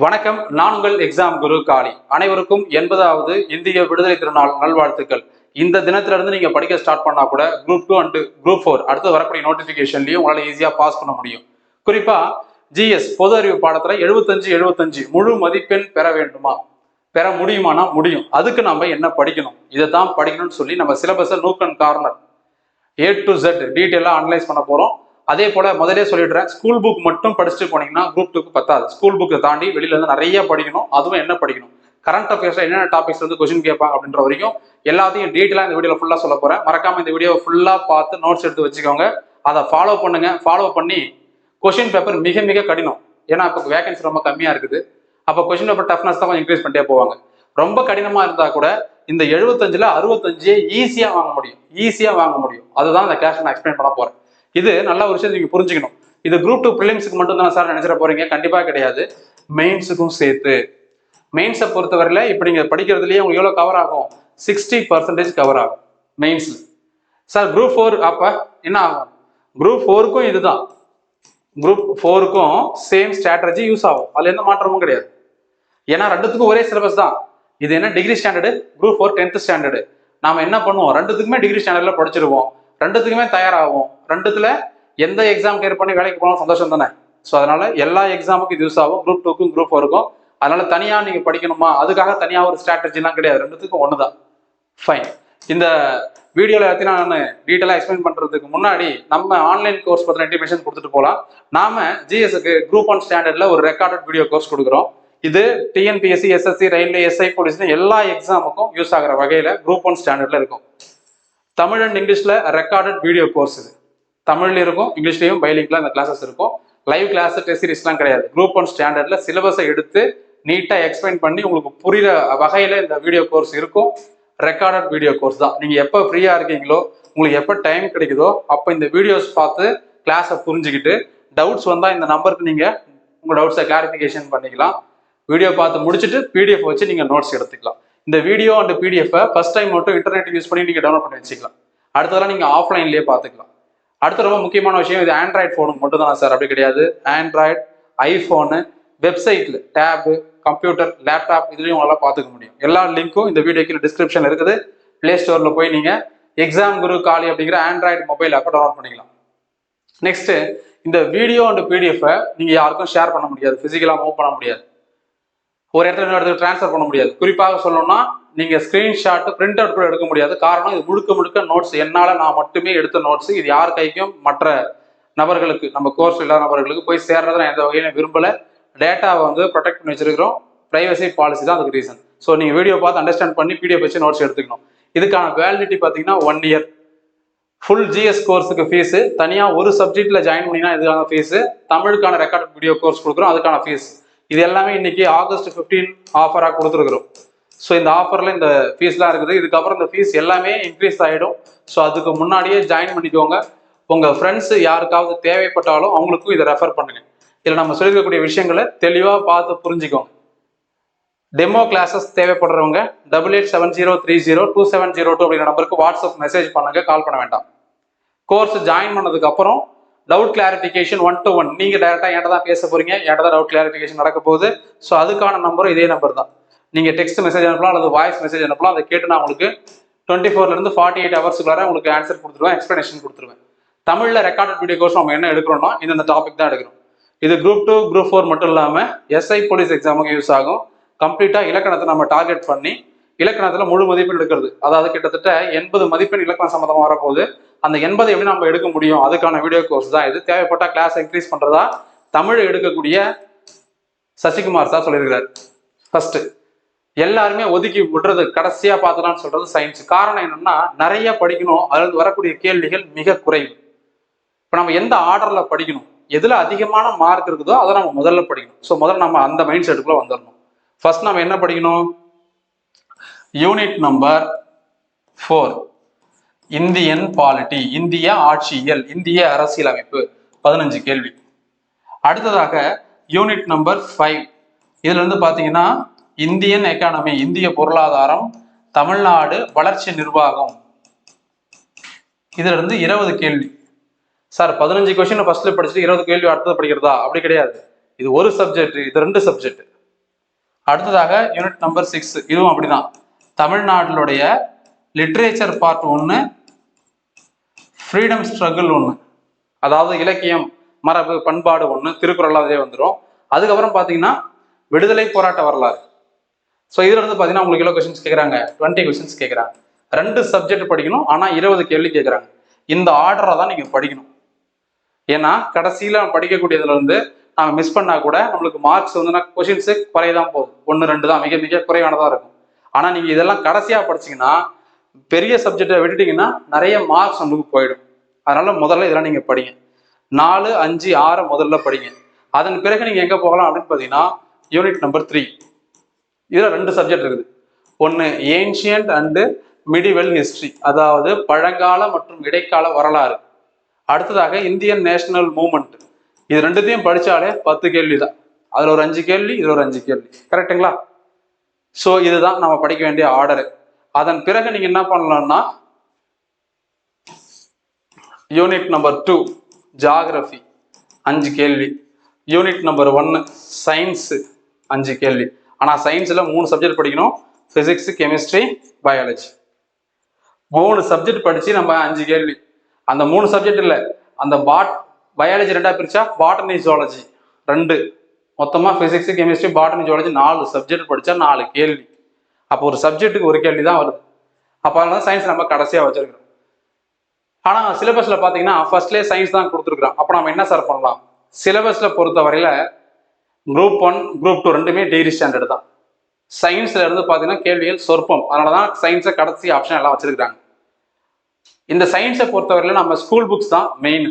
வணக்கம். நான் உங்கள் எக்ஸாம் குரு காளி. அனைவருக்கும் 80வது இந்திய விடுதலை திருநாள் நல்வாழ்த்துக்கள். இந்த தினத்திலிருந்து நீங்க படிக்க ஸ்டார்ட் பண்ணா கூட குரூப் 2 அண்ட் குரூப் 4 அடுத்து வரக்கூடிய நோட்டிபிகேஷன்லயும் உங்களால ஈஸியா பாஸ் பண்ண முடியும். குறிப்பா ஜிஎஸ் பொது அறிவு பாடத்துல 75 முழு மதிப்பெண் பெற வேண்டுமா, பெற முடியுமானா முடியும். அதுக்கு நம்ம என்ன படிக்கணும், இதைத்தான் படிக்கணும்னு சொல்லி நம்ம சிலபஸை nook and corner A to Z டீட்டெயிலா அனலைஸ் பண்ண போறோம். அதே போல முதலே சொல்லிடுறேன், ஸ்கூல் புக் மட்டும் படிச்சுட்டு போனீங்கன்னா குரூப் 2க்கு பத்தாது. ஸ்கூல் புக்கை தாண்டி வெளியில இருந்து நிறைய படிக்கணும். அதுவும் என்ன படிக்கணும், கரண்ட் அஃபேர்ஸ்ல என்னென்ன டாபிக்ஸ் வந்து கொஸ்டின் கேட்பாங்க அப்படின்ற வரைக்கும் எல்லாத்தையும் டீட்டெயிலா இந்த வீடியோல ஃபுல்லா சொல்ல போறேன். மறக்காம இந்த வீடியோ ஃபுல்லா பார்த்து நோட்ஸ் எடுத்து வச்சுக்கோங்க. அதை ஃபாலோ பண்ணுங்க. ஃபாலோ பண்ணி கொஸ்டின் பேப்பர் மிக மிக கடினம். ஏன்னா இப்போ வேகன்சி ரொம்ப கம்மியா இருக்குது. அப்போ கொஸ்டின் பேப்பர் டஃப்னஸ் தான் கொஞ்சம் இன்க்ரீஸ் பண்ணிட்டே போவாங்க. ரொம்ப கடினமா இருந்தா கூட இந்த 75ல 65 ஈஸியா வாங்க முடியும். அதுதான் இந்த கிளாஸ் நான் எக்ஸ்பிளைன் பண்ண போறேன். இது நல்ல ஒரு விஷயம் நீங்க புரிஞ்சுக்கணும். இது குரூப் 2 பிலிம்ஸுக்கு மட்டும் தான் சார் நினைச்சிட போறீங்க, கண்டிப்பா கிடையாது. மெயின்ஸுக்கும் சேர்த்து. மெயின்ஸை பொறுத்தவரையில இப்ப நீங்க படிக்கிறதுலயே உங்களுக்கு எவ்வளவு கவர் ஆகும், 60% கவர் ஆகும் மெயின்ஸ்ல. சார் குரூப் 4 அப்ப என்ன ஆகும், குரூப் 4க்கும் இதுதான், குரூப் 4க்கும் சேம் ஸ்ட்ராட்டஜி யூஸ் ஆகும். அதுல எந்த மாற்றமும் கிடையாது. ஏன்னா ரெண்டுத்துக்கும் ஒரே சிலபஸ் தான். இது என்ன degree standard, group 4 10th standard. நாம என்ன பண்ணுவோம், ரெண்டுத்துக்குமே டிகிரி ஸ்டாண்டர்ட்ல படிச்சிருவோம், ரெண்டுத்துக்குமே தயாராகும். ரெண்டுத்துல எந்த எக்ஸாம் கிளியர் பண்ணி வேலைக்கு போனாலும் சந்தோஷம் தானே. ஸோ அதனால எல்லா எக்ஸாமுக்கும் இது யூஸ் ஆகும், குரூப் 2க்கும் குரூப் 4க்கும். அதனால தனியா நீங்க படிக்கணுமா, அதுக்காக தனியா ஒரு ஸ்ட்ராட்டஜிலாம் கிடையாது, ரெண்டுத்துக்கும் ஒண்ணுதான். ஃபைன். இந்த வீடியோல எல்லாத்தையும் நான் டீட்டெயிலாக எக்ஸ்பிளைன் பண்றதுக்கு முன்னாடி நம்ம ஆன்லைன் கோர்ஸ் பத்தின இன்டிமேஷன் கொடுத்துட்டு போகலாம். நாம ஜிஎஸ்க்கு குரூப் 1 ஸ்டாண்டர்ட்ல ஒரு ரெக்கார்டட் வீடியோ கோர்ஸ் கொடுக்குறோம். இது TNPSC, SSC, railway, SI, police எல்லா எக்ஸாமுக்கும் யூஸ் ஆகிற வகையில குரூப் 1 ஸ்டாண்டர்ட்ல இருக்கும். தமிழ் அண்ட் இங்கிலீஷ்ல ரெக்கார்டட் வீடியோ கோர்ஸ். இது தமிழ்ல இருக்கும், இங்கிலீஷ்லயும் பைலிங்க்ல இந்த கிளாஸஸ் இருக்கும். லைவ் கிளாஸ், டெஸ்ட் சீரிஸ்லாம் கிடையாது. குரூப் 1 ஸ்டாண்டர்ட்ல சிலபஸை எடுத்து நீட்டா எக்ஸ்பிளைன் பண்ணி உங்களுக்கு புரியுற வகையில இந்த வீடியோ கோர்ஸ் இருக்கும். ரெக்கார்டட் வீடியோ கோர்ஸ் தான். நீங்க எப்போ ஃப்ரீயா இருக்கீங்களோ, உங்களுக்கு எப்போ டைம் கிடைக்குதோ அப்போ இந்த வீடியோஸ் பார்த்து கிளாஸை புரிஞ்சுக்கிட்டு டவுட்ஸ் வந்தா இந்த நம்பருக்கு நீங்க உங்க டவுட்ஸை கிளாரிஃபிகேஷன் பண்ணிக்கலாம். வீடியோ பார்த்து முடிச்சுட்டு பிடிஎஃப் வச்சு நீங்க நோட்ஸ் எடுத்துக்கலாம். இந்த video and PDF first time மட்டும் இன்டர்நெட் யூஸ் பண்ணி நீங்க டவுன்லோட் பண்ணி வச்சுக்கலாம். அடுத்ததெல்லாம் நீங்க ஆஃப்லைன்லேயே பார்த்துக்கலாம். அடுத்த ரொம்ப முக்கியமான விஷயம், இது ஆண்ட்ராய்டு ஃபோனுக்கு மட்டும் தான் சார், அப்படி கிடையாது. ஆண்ட்ராய்டு, ஐஃபோனு, வெப்சைட்ல, டேபு, கம்ப்யூட்டர், லேப்டாப் இதுலையும் உங்களால் பார்த்துக்க முடியும். எல்லா லிங்க்கும் இந்த வீடியோக்கு டிஸ்கிரிப்ஷன் இருக்குது. பிளே ஸ்டோர்ல போய் நீங்க எக்ஸாம் குரு காளி அப்படிங்கிற ஆண்ட்ராய்டு மொபைல் ஆப்பை டவுன்லோட் பண்ணிக்கலாம். நெக்ஸ்ட், இந்த வீடியோ அண்ட் பிடிஎஃப் நீங்க யாருக்கும் ஷேர் பண்ண முடியாது, பிசிக்கலா மூவ் பண்ண முடியாது, ஒரு இடத்துல இன்னொரு இடத்துக்கு டிரான்ஸ்ஃபர் பண்ண முடியாது. குறிப்பாக சொல்லணும்னா நீங்க ஸ்கிரீன்ஷாட், பிரிண்ட் அவுட் கூட எடுக்க முடியாது. காரணம், இது முழுக்க நோட்ஸ், நான் மட்டுமே எடுத்த நோட்ஸ். இது யார் கைக்கும் மற்ற நபர்களுக்கு, நம்ம கோர்ஸ் இல்லாத நபர்களுக்கு போய் சேர்றதை நான் எந்த வகையிலும் விரும்பல. டேட்டாவை வந்து ப்ரொடெக்ட் பண்ணி வச்சிருக்கிறோம். பிரைவசி பாலிசி தான் அதுக்கு ரீசன். ஸோ நீங்க வீடியோ பார்த்து அண்டர்ஸ்டாண்ட் பண்ணி பிடிஎஃப் வச்சு நோட்ஸ் எடுத்துக்கணும். இதுக்கான வேலிடிட்டி பார்த்தீங்கன்னா 1 இயர். ஃபுல் ஜிஎஸ் கோர்ஸுக்கு ஃபீஸ் தனியா, ஒரு சப்ஜெக்ட்ல ஜாயின் பண்ணிங்கன்னா இதுக்கான ஃபீஸ். தமிழுக்கான ரெக்கார்ட் வீடியோ கோர்ஸ் கொடுக்குறோம், அதுக்கான ஃபீஸ். இது எல்லாமே இன்னைக்கு ஆகஸ்ட் 15 ஆஃபராக கொடுத்துருக்குறோம். ஸோ இந்த ஆஃபர்ல இந்த ஃபீஸ்லாம் இருக்குது. இதுக்கப்புறம் இந்த ஃபீஸ் எல்லாமே இன்க்ரீஸ் ஆகிடும். ஸோ அதுக்கு முன்னாடியே ஜாயின் பண்ணிக்கோங்க. உங்க ஃப்ரெண்ட்ஸ் யாருக்காவது தேவைப்பட்டாலும் அவங்களுக்கும் இதை ரெஃபர் பண்ணுங்க. இதில் நம்ம சொல்லியிருக்கக்கூடிய விஷயங்களை தெளிவாக பார்த்து புரிஞ்சுக்கோங்க. டெமோ கிளாஸஸ் தேவைப்படுறவங்க 8870302702 அப்படிங்கிற நம்பருக்கு வாட்ஸ்அப் மெசேஜ் பண்ணுங்க, கால் பண்ண வேண்டாம். கோர்ஸ் ஜாயின் பண்ணதுக்கு அப்புறம் டவுட் கிளாரிஃபிகேஷன் 1 to 1 நீங்க டைரக்டா என்கிட்ட தான் பேச போறீங்க, என்கிட்ட தான் டவுட் கிளாரிஃபிகேஷன் நடக்க போகுது. ஸோ அதுக்கான நம்பரும் இதே நம்பர் தான். நீங்க டெக்ஸ்ட் மெசேஜ் அனுப்பலாம் அல்லது வாய்ஸ் மெசேஜ் அனுப்பலாம். அதை கேட்டு நான் உங்களுக்கு 24 இருந்து 48 ஹவர்ஸ்க்குள்ளார உங்களுக்கு ஆன்சர் கொடுத்துருவேன், எக்ஸ்பிளனேஷன் கொடுத்துருவேன். தமிழ்ல ரெக்கார்டட் வீடியோ கோர்ஸ் நம்ம என்ன எடுக்கிறோம்னா இந்த டாபிக் தான் எடுக்கிறோம். இது குரூப் 2 குரூப் 4 மட்டும் இல்லாம எஸ்ஐ போலீஸ் எக்ஸாமுக்கு யூஸ் ஆகும். கம்ப்ளீட்டா இலக்கணத்தை நம்ம டார்கெட் பண்ணி இலக்கணத்துல முழு மதிப்பெண் எடுக்கிறது. அதாவது கிட்டத்தட்ட 80 மதிப்பெண் இலக்கணம் சம்பந்தமா வரப்போகுது. அந்த 80 எப்படி நம்ம எடுக்க முடியும், அதுக்கான வீடியோ கோர்ஸ் தான் இது. தேவைப்பட்ட கிளாஸ் இன்க்ரீஸ் பண்றதா தமிழ் எடுக்கக்கூடிய சசிகுமார் சார் சொல்லியிருக்கிறார். ஃபர்ஸ்ட் எல்லாருமே ஒதுக்கி விடுறது, கடைசியா பார்த்துலான்னு சொல்றது சயின்ஸ். காரணம் என்னன்னா நிறைய படிக்கணும், அதுல வரக்கூடிய கேள்விகள் மிக குறைவு. இப்ப நம்ம எந்த ஆர்டர்ல படிக்கணும், எதுல அதிகமான மார்க் இருக்குதோ அதை நம்ம முதல்ல படிக்கணும். ஸோ முதல்ல நம்ம அந்த மைண்ட் செட்டுக்குள்ள வந்துடணும். ஃபர்ஸ்ட் நம்ம என்ன படிக்கணும், யூனிட் நம்பர் 4 இந்தியன் பாலிட்டி, இந்திய ஆட்சியியல், இந்திய அரசியலமைப்பு, 15 கேள்வி. அடுத்ததாக யூனிட் நம்பர் 5 இதுல இருந்து பாத்தீங்கன்னா இந்தியன் எக்கானமி, இந்திய பொருளாதாரம், தமிழ்நாடு வளர்ச்சி நிர்வாகம், இதுல இருந்து 20 கேள்வி. சார் 15 கொஸ்டின் ஃபர்ஸ்ட்ல படிச்சுட்டு 20 கேள்வி அடுத்தது படிக்கிறதா, அப்படி கிடையாது. இது ஒரு சப்ஜெக்ட், இது 2 சப்ஜெக்ட். அடுத்ததாக யூனிட் நம்பர் 6, இதுவும் அப்படிதான். தமிழ்நாட்டினுடைய லிட்ரேச்சர் பார்ட் 1, ஃப்ரீடம் ஸ்ட்ரகிள் 1, அதாவது இலக்கியம் மரபு பண்பாடு 1, திருக்குறள் அதே வந்துடும். அதுக்கப்புறம் பார்த்தீங்கன்னா விடுதலை போராட்ட வரலாறு. ஸோ இதுல இருந்து பார்த்தீங்கன்னா உங்களுக்கு எவ்வளோ கொஸ்டின்ஸ் கேட்குறாங்க, 20 கொஸ்டின்ஸ் கேட்குறாங்க. 2 சப்ஜெக்ட் படிக்கணும், ஆனால் 20 கேள்வி கேட்குறாங்க. இந்த ஆர்டரை தான் நீங்கள் படிக்கணும். ஏன்னா கடைசியில் படிக்கக்கூடியதுல இருந்து நம்ம மிஸ் பண்ணா கூட நம்மளுக்கு மார்க்ஸ் வந்து கொஸ்டின்ஸு குறையதான் போகுது. 1, 2 தான் மிக மிக குறைவானதாக இருக்கும். ஆனால் நீங்கள் இதெல்லாம் கடைசியாக படிச்சிங்கன்னா பெரிய சப்ஜெக்டை விட்டுட்டீங்கன்னா நிறைய மார்க்ஸ் நம்மளுக்கு போயிடும். அதனால முதல்ல இதெல்லாம் நீங்கள் படிங்க. 4, 5, 6 முதல்ல படிங்க. அதன் பிறகு நீங்கள் எங்கே போகலாம் அப்படின்னு பார்த்தீங்கன்னா யூனிட் நம்பர் 3. இதில் 2 சப்ஜெக்ட் இருக்குது. ஒன்று ஏன்ஷியன்ட் அண்டு மிடிவல் ஹிஸ்ட்ரி, அதாவது பழங்கால மற்றும் இடைக்கால வரலாறு. அடுத்ததாக இந்தியன் நேஷனல் மூவ்மெண்ட். இது 2த்தையும் படித்தாலே 10 கேள்வி தான். அதில் ஒரு 5 கேள்வி, இதில் ஒரு 5 கேள்வி. கரெக்டுங்களா? ஸோ இதுதான் நம்ம படிக்க வேண்டிய ஆர்டரு. அதன் பிறகு நீங்கள் என்ன பண்ணலாம்னா யூனிட் நம்பர் 2 ஜியாகிரபி 5 கேள்வி, யூனிட் நம்பர் 1 சயின்ஸு 5 கேள்வி. ஆனால் சயின்ஸில் 3 சப்ஜெக்ட் படிக்கணும், ஃபிசிக்ஸ், கெமிஸ்ட்ரி, பயாலஜி. 3 சப்ஜெக்ட் படித்து நம்ம 5 கேள்வி. அந்த 3 சப்ஜெக்ட் இல்லை, அந்த பயாலஜி 2ஆ பிரிச்சா பாட்டனி ஜுவாலஜி 2, மொத்தமாக physics, chemistry, botany, zoology 4 subject படித்தா 4 கேள்வி. அப்போ ஒரு சப்ஜெக்ட்டுக்கு ஒரு கேள்வி தான் வருது. அப்போ அதனால சயின்ஸ் நம்ம கடைசியாக வச்சிருக்கிறோம். ஆனால் சிலபஸில் பார்த்தீங்கன்னா ஃபர்ஸ்ட்லேயே சயின்ஸ் தான் கொடுத்துருக்குறோம். அப்போ நம்ம என்ன சார் பண்ணலாம்? சிலபஸில் பொறுத்த வரையில் குரூப் 1, குரூப் 2 2மே டிகிரி ஸ்டாண்டர்ட் தான். சயின்ஸ்ல இருந்து பார்த்தீங்கன்னா கேள்விகள் சொற்பம். அதனால தான் சயின்ஸை கடைசி ஆப்ஷன் எல்லாம் வச்சிருக்காங்க. இந்த சயின்ஸை பொறுத்தவரையில் நம்ம ஸ்கூல் புக்ஸ் தான் main.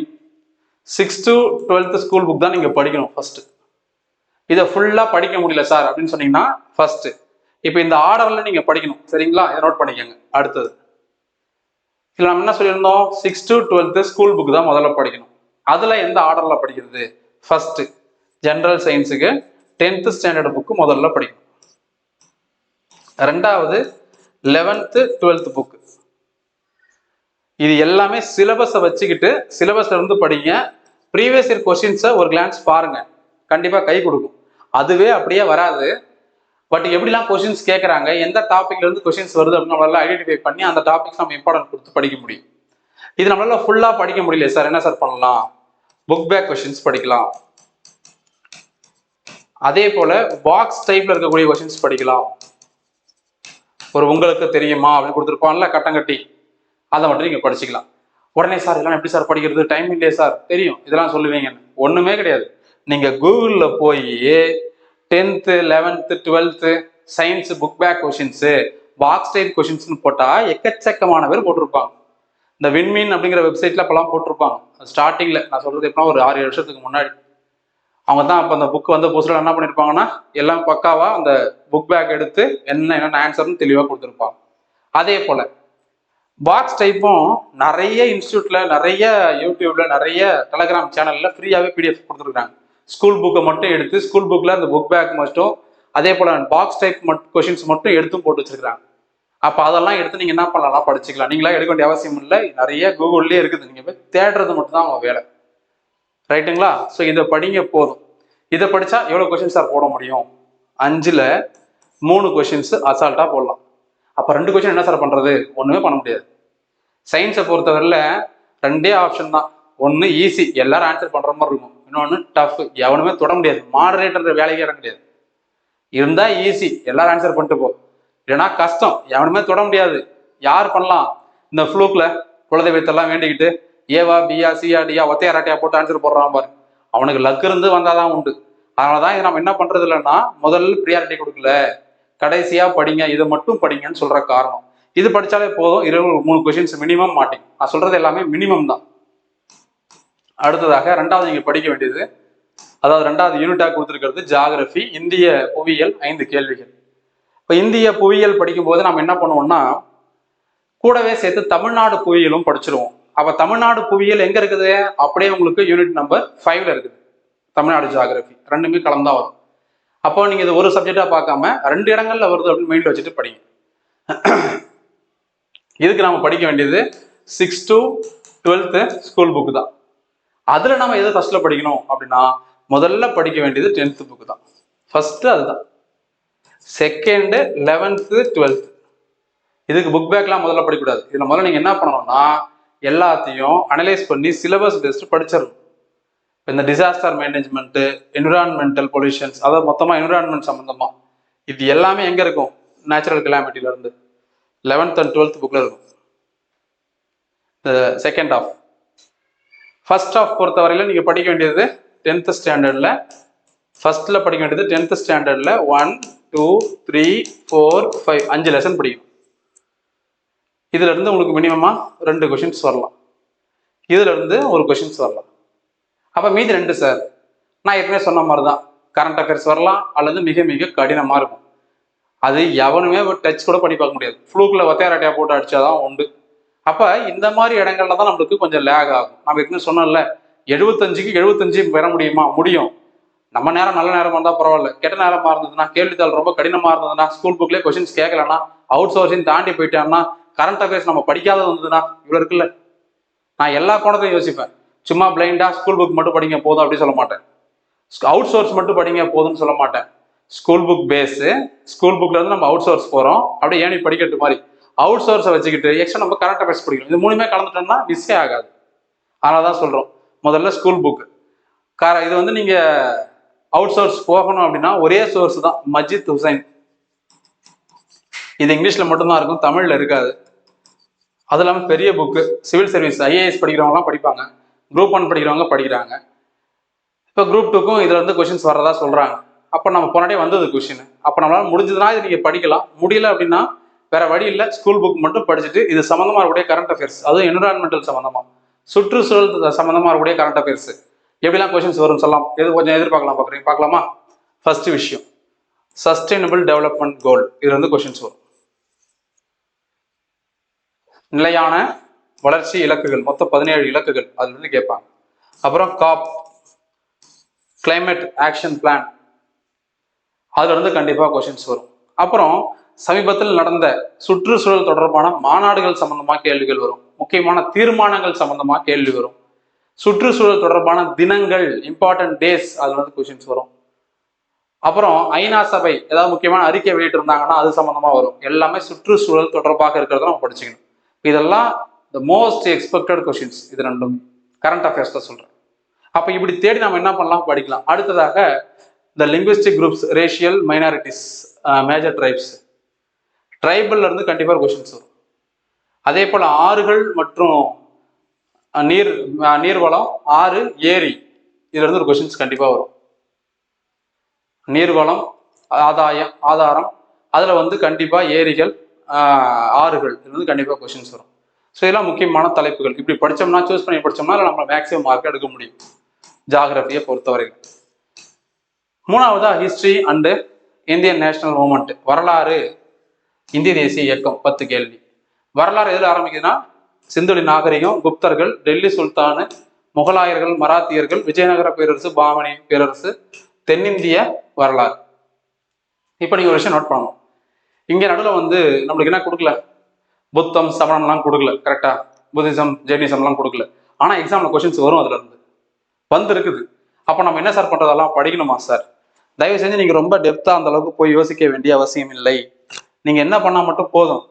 6th to 12th school book தான் நீங்கள் படிக்கணும் ஃபர்ஸ்ட். இதை ஃபுல்லாக படிக்க முடியல சார் அப்படின்னு சொன்னீங்கன்னா ஃபர்ஸ்ட் இப்போ இந்த ஆர்டரில் நீங்கள் படிக்கணும். சரிங்களா? இதை நோட் பண்ணிக்கோங்க. அடுத்தது இதில் நம்ம என்ன சொல்லியிருந்தோம், 6th to 12th school book தான் முதல்ல படிக்கணும். அதில் எந்த ஆர்டரில் படிக்கிறது? ஃபர்ஸ்ட் ஜென்ரல் சயின்ஸுக்கு 10th ஸ்டாண்டர்ட் புக்கு முதல்ல படிக்கணும். ரெண்டாவது 11th 12th புக்கு. இது எல்லாமே சிலபஸை வச்சுக்கிட்டு சிலபஸ்ல இருந்து படிங்க. ப்ரீவியஸ் இயர் கொஸ்டின்ஸை ஒரு கிளான்ஸ் பாருங்க, கண்டிப்பா கை கொடுக்கும். அதுவே அப்படியே வராது. பட் எப்படிலாம் கொஸ்டின்ஸ் கேட்கறாங்க, எந்த டாபிக்ல இருந்து கொஸ்டின்ஸ் வருது அப்படின்னு நம்மளால ஐடென்டிஃபை பண்ணி அந்த டாபிக்ஸ் நம்ம இம்பார்ட்டன்ட் கொடுத்து படிக்க முடியும். இது நம்மளால ஃபுல்லா படிக்க முடியல சார், என்ன சார் பண்ணலாம்? புக் பேக் கொஸ்டின்ஸ் படிக்கலாம். அதே போல பாக்ஸ் டைப்ல இருக்கக்கூடிய கொஸ்டின்ஸ் படிக்கலாம். ஒரு உங்களுக்கு தெரியுமா அப்படின்னு கொடுத்துருப்பான்ல கட்டங்கட்டி, அதை மட்டும் நீங்க படிச்சுக்கலாம். உடனே சார் இதெல்லாம் எப்படி சார் படிக்கிறது, டைம் இல்லையே சார், தெரியும் இதெல்லாம் சொல்லுவீங்கன்னு. ஒண்ணுமே கிடையாது. நீங்க கூகுள்ல போய் 10th 11th 12th science book back questions box type கொஸ்டின்ஸ்னு போட்டா எக்கச்சக்கமான பேர் போட்டிருப்பாங்க. இந்த விண்மீன் அப்படிங்கிற வெப்சைட்ல அப்பெல்லாம் போட்டிருப்பாங்க. ஸ்டார்டிங்ல நான் சொல்றது எப்படின்னா ஒரு 6-7 வருஷத்துக்கு முன்னாடி. அவங்க தான் அப்போ அந்த புக் வந்த புதுசுல என்ன பண்ணியிருப்பாங்கன்னா எல்லாம் பக்காவா அந்த புக் பேக் எடுத்து என்னென்ன ஆன்சர்னு தெளிவாக கொடுத்துருப்பாங்க. அதே போல பாக்ஸ் டைப்பும் நிறைய இன்ஸ்டியூட்ல, நிறைய யூடியூப்ல, நிறைய டெலகிராம் சேனல்ல ஃப்ரீயாவே பிடிஎஃப் கொடுத்துருக்காங்க. ஸ்கூல் புக்கை மட்டும் எடுத்து ஸ்கூல் புக்ல அந்த புக் பேக் மட்டும், அதே போல பாக்ஸ் டைப் கொஸ்டின்ஸ் மட்டும் எடுத்தும் போட்டு வச்சிருக்காங்க. அப்போ அதெல்லாம் எடுத்து நீங்க என்ன பண்ணலாம், படிச்சுக்கலாம். நீங்களா எடுக்க வேண்டிய அவசியம் இல்லை, நிறைய கூகுள்லயே இருக்குது. நீங்க போய் தேடுறது மட்டும் தான் அவங்க வேலை. ரைட்டுங்களா? ஸோ இதை படிங்க போதும். இதை படிச்சா எவ்வளவு கொஸ்டின்ஸ் சார் போட முடியும்? 5ல் 3 கொஸ்டின்ஸ் அசால்ட்டா போடலாம். அப்ப 2 கொஸ்டின் என்ன சார் பண்றது? ஒண்ணுமே பண்ண முடியாது. சயின்ஸை பொறுத்தவரையில 2 ஆப்ஷன் தான். ஒன்னு ஈஸி, எல்லாரும் ஆன்சர் பண்ற மாதிரி இருக்கும். இன்னொன்னு டஃப், எவனுமே தொட முடியாது. மாடரேட்டர் வேலைக்கு இறங்க முடியாது. இருந்தா ஈஸி, எல்லாரும் ஆன்சர் பண்ணிட்டு போ. இல்லைன்னா கஷ்டம், எவனுமே தொட முடியாது. யார் பண்ணலாம்? இந்த ஃப்ளூக்ல குலதெய்வத்தெல்லாம் வேண்டிக்கிட்டு ஏவா பியா சியா டியா ஒத்தையாராட்டியா போட்டு ஆன்சர் போடுறான் பாரு, அவனுக்கு லக் இருந்து வந்தாதான் உண்டு. அதனாலதான் இதை நம்ம என்ன பண்றது இல்லைன்னா முதல்ல ப்ரியாரிட்டி கொடுக்கல, கடைசியா படிங்க, இதை மட்டும் படிங்கன்னு சொல்ற காரணம். இது படிச்சாலே போதும், 23 கொஸ்டின்ஸ் மினிமம் மாட்டீங்க. நான் சொல்றது எல்லாமே மினிமம் தான். அடுத்ததாக 2வது நீங்க படிக்க வேண்டியது, அதாவது 2வது யூனிட்டா கொடுத்துருக்கிறது ஜியாகிரபி, இந்திய புவியியல் 5 கேள்விகள். இப்போ இந்திய புவியியல் படிக்கும் போது நம்ம என்ன பண்ணுவோம்னா கூடவே சேர்த்து தமிழ்நாடு புவியியலும் படிச்சிருவோம். அப்ப தமிழ்நாடு புவியியல் எங்க இருக்குது? அப்படியே உங்களுக்கு யூனிட் நம்பர் 5ல இருக்குது. தமிழ்நாடு ஜியாகிரபி 2மே கலந்தா வரும். அப்போ நீங்க இது ஒரு சப்ஜெக்டா பார்க்காம 2 இடங்கள்ல வருது அப்படின்னு மைண்ட்ல வச்சுட்டு படிங்க. இதுக்கு நம்ம படிக்க வேண்டியது 6th to 12th school book தான். அதுல நம்ம எது ஃபர்ஸ்ட்ல படிக்கணும் அப்படின்னா முதல்ல படிக்க வேண்டியது 10th புக் தான். ஃபர்ஸ்ட் அதுதான். Second 11th 12th. இதுக்கு புக் பேக்லாம் முதல்ல படிக்கக்கூடாது. இதில் முதல்ல நீங்கள் என்ன பண்ணணும்னா எல்லாத்தையும் அனலைஸ் பண்ணி சிலபஸ் பேஸ்டு படிச்சிடணும். இந்த டிசாஸ்டர் மேனேஜ்மெண்ட்டு, என்விரான்மெண்டல் பொல்யூஷன்ஸ், அதாவது மொத்தமாக என்விரான்மெண்ட் சம்மந்தமாக இது எல்லாமே எங்கே இருக்கும்? நேச்சுரல் கிளாமிட்டிலேருந்து 11th and 12th புக்கில் இருக்கும். Second half. ஃபர்ஸ்ட் ஆஃப் பொறுத்தவரையில் நீங்கள் படிக்க வேண்டியது 10th ஸ்டாண்டர்டில் ஃபர்ஸ்ட்டில் படிக்க வேண்டியது 10th ஸ்டாண்டர்டில் 1 2 3 4 5 5 லெசன் படிக்கணும். இதுல இருந்து உங்களுக்கு மினிமமாக 2 கொஷின்ஸ் வரலாம், இதுல இருந்து ஒரு கொஷின்ஸ் வரலாம். அப்போ மீதி 2 சார் நான் ஏற்கனவே சொன்ன மாதிரி தான் கரண்ட் அஃபேர்ஸ் வரலாம், அல்லது மிக மிக கடினமாக இருக்கும். அது எவனுமே டச் கூட பண்ணி பார்க்க முடியாது. ஃப்ளூக்கில் ஒத்தையாரட்டையா போட்டு அடிச்சாதான் உண்டு. அப்போ இந்த மாதிரி இடங்கள்ல தான் நம்மளுக்கு கொஞ்சம் லேக் ஆகும். நம்ம ஏற்கனவே சொன்னோம்ல 75க்கு 75 பெற முடியுமா? முடியும். நம்ம நேரம் நல்ல நேரமா இருந்தால் பரவாயில்ல, கெட்ட நேரமா இருந்ததுன்னா, கேள்வித்தாள் ரொம்ப கடினமா இருந்ததுன்னா, ஸ்கூல் புக்லேயே கொஸ்டின்ஸ் கேட்கலன்னா, அவுட் சோர்சிங் தாண்டி போயிட்டான்னா, கரண்ட் அஃபேர்ஸ் நம்ம படிக்காத வந்ததுன்னா, இவ்வளோ இருக்குல்ல. நான் எல்லா கோணத்தையும் யோசிப்பேன். சும்மா பிளைண்டா ஸ்கூல் புக் மட்டும் படிங்க போதும் அப்படி சொல்ல மாட்டேன். அவுட் சோர்ஸ் மட்டும் படிங்க போதும்னு சொல்ல மாட்டேன். ஸ்கூல் புக் பேஸு, ஸ்கூல் புக்ல இருந்து நம்ம அவுட் சோர்ஸ் போறோம், அப்படியே ஏனி படிக்கிறது மாதிரி அவுட் சோர்ஸை வச்சுக்கிட்டு எக்ஸ்ட்ரா நம்ம கரண்ட் அஃபேர்ஸ் படிக்கணும். இது மூணுமே கலந்துட்டோம்னா மிஸ்ஸே ஆகாது. அதனால தான் சொல்றோம் முதல்ல ஸ்கூல் புக். இது வந்து நீங்க அவுட் சோர்ஸ் போகணும் அப்படின்னா ஒரே சோர்ஸ் தான், மஜித் ஹுசைன். இது இங்கிலீஷ்ல மட்டும்தான் இருக்கும், தமிழ்ல இருக்காது. அது இல்லாமல் பெரிய புக்கு, சிவில் சர்வீஸ் ஐஏஎஸ் படிக்கிறவங்கலாம் படிப்பாங்க, குரூப் 1 படிக்கிறவங்க படிக்கிறாங்க. இப்போ குரூப் 2க்கும் இதுல இருந்து கொஸ்டின்ஸ் வர்றதா சொல்றாங்க. அப்போ நம்ம போனாட்டே வந்தது கொஸ்டின். அப்போ நம்மளால முடிஞ்சதுன்னா இது நீங்க படிக்கலாம், முடியல அப்படின்னா வேற வழி இல்லை, ஸ்கூல் புக் மட்டும் படிச்சுட்டு இது சம்மந்தமா இருக்கக்கூடிய கரண்ட் அஃபேர்ஸ், அதுவும் என்விரான்மெண்டல் சம்மந்தமா, சுற்றுச்சூழல் சம்மந்தமா இருக்கக்கூடிய கரண்ட் அஃபேர்ஸ் எப்படிலாம் கொஸ்டின்ஸ் வரும் சொல்லலாம், எது கொஞ்சம் எதிர்பார்க்கலாம் பார்க்குறீங்க? பார்க்கலாமா? ஃபர்ஸ்ட் விஷயம் சஸ்டைனபிள் டெவலப்மெண்ட் கோல், இதுல இருந்து கொஸ்டின்ஸ் வரும். நிலையான வளர்ச்சி இலக்குகள், மொத்தம் 17 இலக்குகள், அதுல இருந்து கேட்பாங்க. அப்புறம் காப், கிளைமேட் ஆக்ஷன் பிளான், அதுல இருந்து கண்டிப்பா கொஸ்டின்ஸ் வரும். அப்புறம் சமீபத்தில் நடந்த சுற்றுச்சூழல் தொடர்பான மாநாடுகள் சம்பந்தமா கேள்விகள் வரும், முக்கியமான தீர்மானங்கள் சம்பந்தமா கேள்வி வரும், சுற்றுச்சூழல் தொடர்பான தினங்கள் இம்பார்ட்டன்ட் டேஸ், அதுல இருந்து கொஸ்டின்ஸ் வரும். அப்புறம் ஐநா சபை ஏதாவது முக்கியமான அறிக்கை வெளியிட்டு இருந்தாங்கன்னா அது சம்பந்தமா வரும். எல்லாமே சுற்றுச்சூழல் தொடர்பாக இருக்கிறத நம்ம படிச்சுக்கணும். இதெல்லாம் த மோஸ்ட் எக்ஸ்பெக்டட் கொஸ்டின்ஸ். இது ரெண்டும் கரண்ட் அஃபேர்ஸ் தான் சொல்றேன். அப்ப இப்படி தேடி நம்ம என்ன பண்ணலாம், படிக்கலாம். அடுத்ததாக இந்த linguistic groups, racial minorities, major tribes, ட்ரைபல்ல இருந்து கண்டிப்பா கொஸ்டின்ஸ் வரும். அதே போல ஆறுகள் மற்றும் நீர்வளம், ஆறு, ஏரி, இதுல இருந்து ஒரு கொஸ்டின்ஸ் கண்டிப்பா வரும். நீர்வளம், ஆதாரம், அதுல வந்து கண்டிப்பா ஏரிகள், ஆறுகள், இதுல இருந்து கண்டிப்பா கொஸ்டின்ஸ் வரும். ஸோ இதெல்லாம் முக்கியமான தலைப்புகள். இப்படி படிச்சோம்னா, சூஸ் பண்ணி படிச்சோம்னா நம்ம மேக்ஸிமம் மார்க் எடுக்க முடியும் ஜாகிரபியை பொறுத்தவரைக்கும். மூணாவதா history and Indian national movement, வரலாறு, இந்திய தேசிய இயக்கம், 10 கேள்வி. வரலாறு எதில் ஆரம்பிக்குதுன்னா சிந்துவெளி நாகரிகம், குப்தர்கள், டெல்லி சுல்தானு, முகலாயர்கள், மராத்தியர்கள், விஜயநகர பேரரசு, பாமணி பேரரசு, தென்னிந்திய வரலாறு. இப்போ நீங்க ஒரு விஷயம் நோட் பண்ணணும், இங்க நடுவில் வந்து நம்மளுக்கு என்ன கொடுக்கல, புத்தம் சமணம்லாம் கொடுக்கல, கரெக்டா? புத்திசம் ஜெயினிசம்லாம் கொடுக்கல. ஆனா எக்ஸாம்ல கொஸ்டின்ஸ் வரும், அதுல இருந்து வந்து இருக்குது. அப்போ நம்ம என்ன சார் பண்றதெல்லாம் படிக்கணுமா சார்? தயவு செஞ்சு நீங்க ரொம்ப டெப்தா அந்த அளவுக்கு போய் யோசிக்க வேண்டிய அவசியம் இல்லை. நீங்க என்ன பண்ணா மட்டும் போதும்,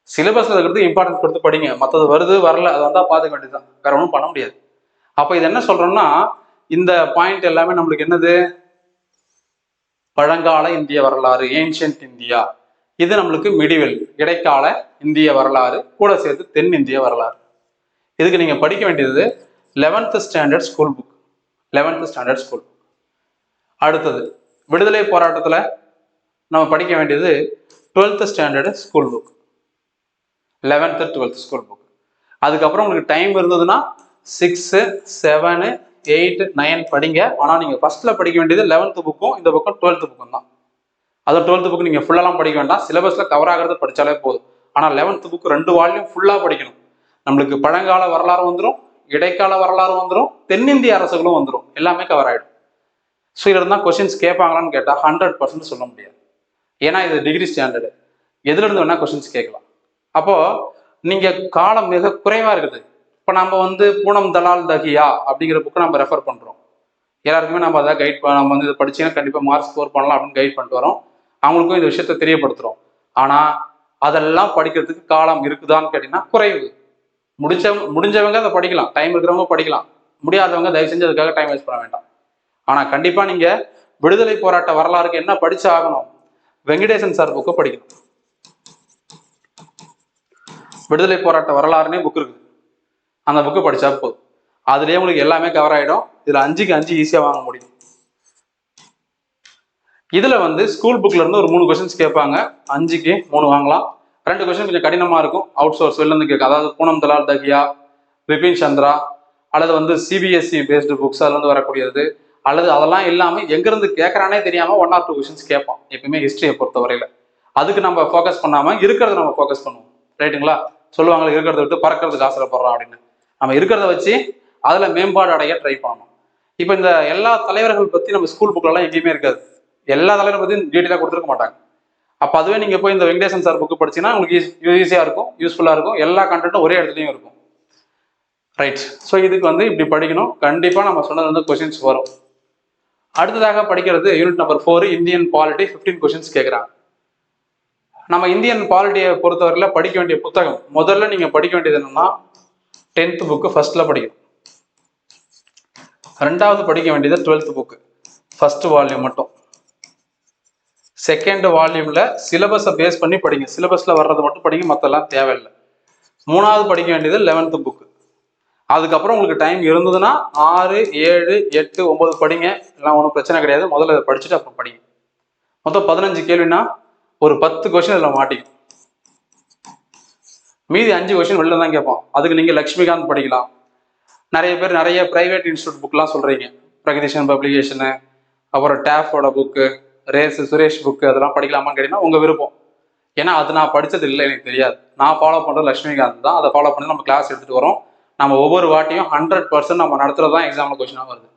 சிலபஸ்ல இருக்கிறது இம்பார்ட்டன்ஸ் கொடுத்து படிங்க. மற்றது வருது வரல அது வந்தா பார்த்துக்க வேண்டியதுதான், வேற ஒன்றும் பண்ண முடியாது. அப்ப இது என்ன சொல்றோம்னா, இந்த பாயிண்ட் எல்லாமே நம்மளுக்கு என்னது, பழங்கால இந்திய வரலாறு, ஏன்ஷியன்ட் இந்தியா. இது நம்மளுக்கு மிடிவெல், இடைக்கால இந்திய வரலாறு, கூட சேர்த்து தென்னிந்திய வரலாறு. இதுக்கு நீங்க படிக்க வேண்டியது 11th standard school book, 11th standard school. அடுத்தது விடுதலை போராட்டத்துல நம்ம படிக்க வேண்டியது 12th standard school book, 11th 12th school book. அதுக்கப்புறம் உங்களுக்கு டைம் இருந்ததுன்னா 6, 7, 8, 9 படிங்க. ஆனா நீங்க ஃபர்ஸ்ட்ல படிக்க வேண்டியது 11th புக்கும் இந்த பக்கம் 12th புக்கும் தான். அது 12th புக் நீங்க ஃபுல்லாலாம் படிக்க வேண்டாம், சிலபஸ்ல கவர் ஆகிறது படிச்சாலே போதும். ஆனா 11th புக் 2 வால்யூம் ஃபுல்லா படிக்கணும். நம்மளுக்கு பழங்கால வரலாறு வந்துடும், இடைக்கால வரலாறு வந்துடும், தென்னிந்திய அரசுகளும் வந்துடும், எல்லாமே கவர் ஆயிடும். ஸோ இதுல இருந்தா கொஸ்டின்ஸ் கேட்பாங்களான்னு கேட்டா 100% சொல்ல முடியாது. ஏன்னா இது டிகிரி ஸ்டாண்டர்டு, எதுல இருந்து வேணா கொஸ்டின்ஸ் கேட்கலாம். அப்போ நீங்க காலம் மிக குறைவா இருக்குது. இப்போ நம்ம வந்து பூனம் தலால் தஹியா அப்படிங்கிற புக்கை நம்ம ரெஃபர் பண்றோம். எல்லாருக்குமே நம்ம அதை கைட் நம்ம வந்து இதை படிச்சீங்கன்னா கண்டிப்பா மார்க் ஸ்கோர் பண்ணலாம் அப்படின்னு கைட் பண்ணிட்டு வரோம். அவங்களுக்கும் இந்த விஷயத்த தெரியப்படுத்துறோம். ஆனா அதெல்லாம் படிக்கிறதுக்கு காலம் இருக்குதான்னு கேட்டீங்கன்னா குறைவு. முடிஞ்சவங்க அதை படிக்கலாம், டைம் இருக்கிறவங்க படிக்கலாம், முடியாதவங்க தயவு செஞ்சு அதுக்காக டைம் வேஸ்ட் பண்ண வேண்டாம். ஆனா கண்டிப்பா நீங்க விடுதலை போராட்ட வரலாறுக்கு என்ன படிச்சு ஆகணும்? வெங்கடேசன் சார் புக்கை படிக்கணும். விடுதலை போராட்ட வரலாறுனே புக் இருக்குது, அந்த புக்கை படிச்சா போதும். அதுலயே உங்களுக்கு எல்லாமே கவர் ஆயிடும். இதுல 5க்கு 5 ஈஸியா வாங்க முடியும். இதுல வந்து ஸ்கூல் புக்ல இருந்து ஒரு 3 கொஸ்டின்ஸ் கேட்பாங்க, 5க்கு 3 வாங்கலாம். 2 கொஸ்டின் கொஞ்சம் கடினமா இருக்கும், அவுட் சோர்ஸ் வெளில இருந்து கேட்கும். அதாவது பூனம் தலால் தஹியா, பிபின் சந்திரா, அல்லது வந்து சிபிஎஸ்சி பேஸ்டு புக்ஸ் அதுல இருந்து வரக்கூடியது, அல்லது அதெல்லாம் இல்லாம எங்க இருந்து கேட்கறானே தெரியாம 1 or 2 கொஸ்டின்ஸ் கேட்பான் எப்பயுமே ஹிஸ்டரியை பொறுத்த வரையில. அதுக்கு நம்ம ஃபோக்கஸ் பண்ணாம இருக்கிறத நம்ம ஃபோக்கஸ் பண்ணுவோம். ரைட்டுங்களா? சொல்லுவாங்க இருக்கிறத விட்டு பறக்கிறதுக்கு ஆசைப்படுறோம் அப்படின்னு. நம்ம இருக்கிறத வச்சு அதுல மேம்பாடு அடைய ட்ரை பண்ணணும். இப்போ இந்த எல்லா தலைவர்கள் பத்தி நம்ம ஸ்கூல் புக்ல எல்லாம் எங்கேயுமே இருக்காது. எல்லா தலைவரை பத்தி டீட்டெயிலாக கொடுத்துருக்க மாட்டாங்க. அப்ப அதுவே நீங்க போய் இந்த வெங்கடேசன் சார் புக்கு படிச்சீங்கன்னா உங்களுக்கு ஈஸியா இருக்கும், யூஸ்ஃபுல்லா இருக்கும். எல்லா கண்டென்ட்டும் ஒரே இடத்துலயும் இருக்கும். ரைட். ஸோ இதுக்கு வந்து இப்படி படிக்கணும். கண்டிப்பா நம்ம சொன்னது வந்து கொஸ்டின்ஸ் வரும். அடுத்ததாக படிக்கிறது unit number 4 Indian polity. 15 questions கேட்குறாங்க. நம்ம இந்தியன் பாலிட்டியை பொறுத்தவரையில படிக்க வேண்டிய புத்தகம் முதல்ல நீங்க படிக்க வேண்டியது என்னன்னா 10th புக்கு ஃபர்ஸ்ட்ல படிக்கணும். 2வது படிக்க வேண்டியது 12th புக்கு ஃபர்ஸ்ட் வால்யூம் மட்டும். 2nd வால்யூம்ல சிலபஸை பேஸ் பண்ணி படிங்க, சிலபஸ்ல வர்றது மட்டும் படிங்க, மற்றெல்லாம் தேவையில்லை. 3வது படிக்க வேண்டியது 11th புக்கு. அதுக்கப்புறம் உங்களுக்கு டைம் இருந்ததுன்னா 6, 7, 8, 9 படிங்க, எல்லாம் ஒன்றும் பிரச்சனை கிடையாது. முதல்ல அதை படிச்சுட்டு அப்புறம் படிங்க. மொத்தம் 15 கேள்வினா ஒரு 10 கொஸ்டின் இதில் மாட்டிக்கும். மீதி 5 கொஸ்டின் வெளில தான் கேட்போம். அதுக்கு நீங்க லக்ஷ்மிகாந்த் படிக்கலாம். நிறைய பேர் நிறைய பிரைவேட் இன்ஸ்டியூட் புக்லாம் சொல்றீங்க, பிரகதீஷன் பப்ளிகேஷனு, அப்புறம் டேஃபோட புக்கு, சுரேஷ் புக்கு, அதெல்லாம் படிக்கலாமான்னு கேட்டீங்கன்னா உங்க விருப்பம். ஏன்னா அது நான் படிச்சது இல்லை, எனக்கு தெரியாது. நான் ஃபாலோ பண்றது லட்சுமிகாந்த் தான். அதை ஃபாலோ பண்ணி நம்ம கிளாஸ் எடுத்துட்டு வரோம். நம்ம ஒவ்வொரு வாட்டியும் 100% நம்ம நடத்துறதுதான் எக்ஸாம்ல கொஸ்டினாக வருது.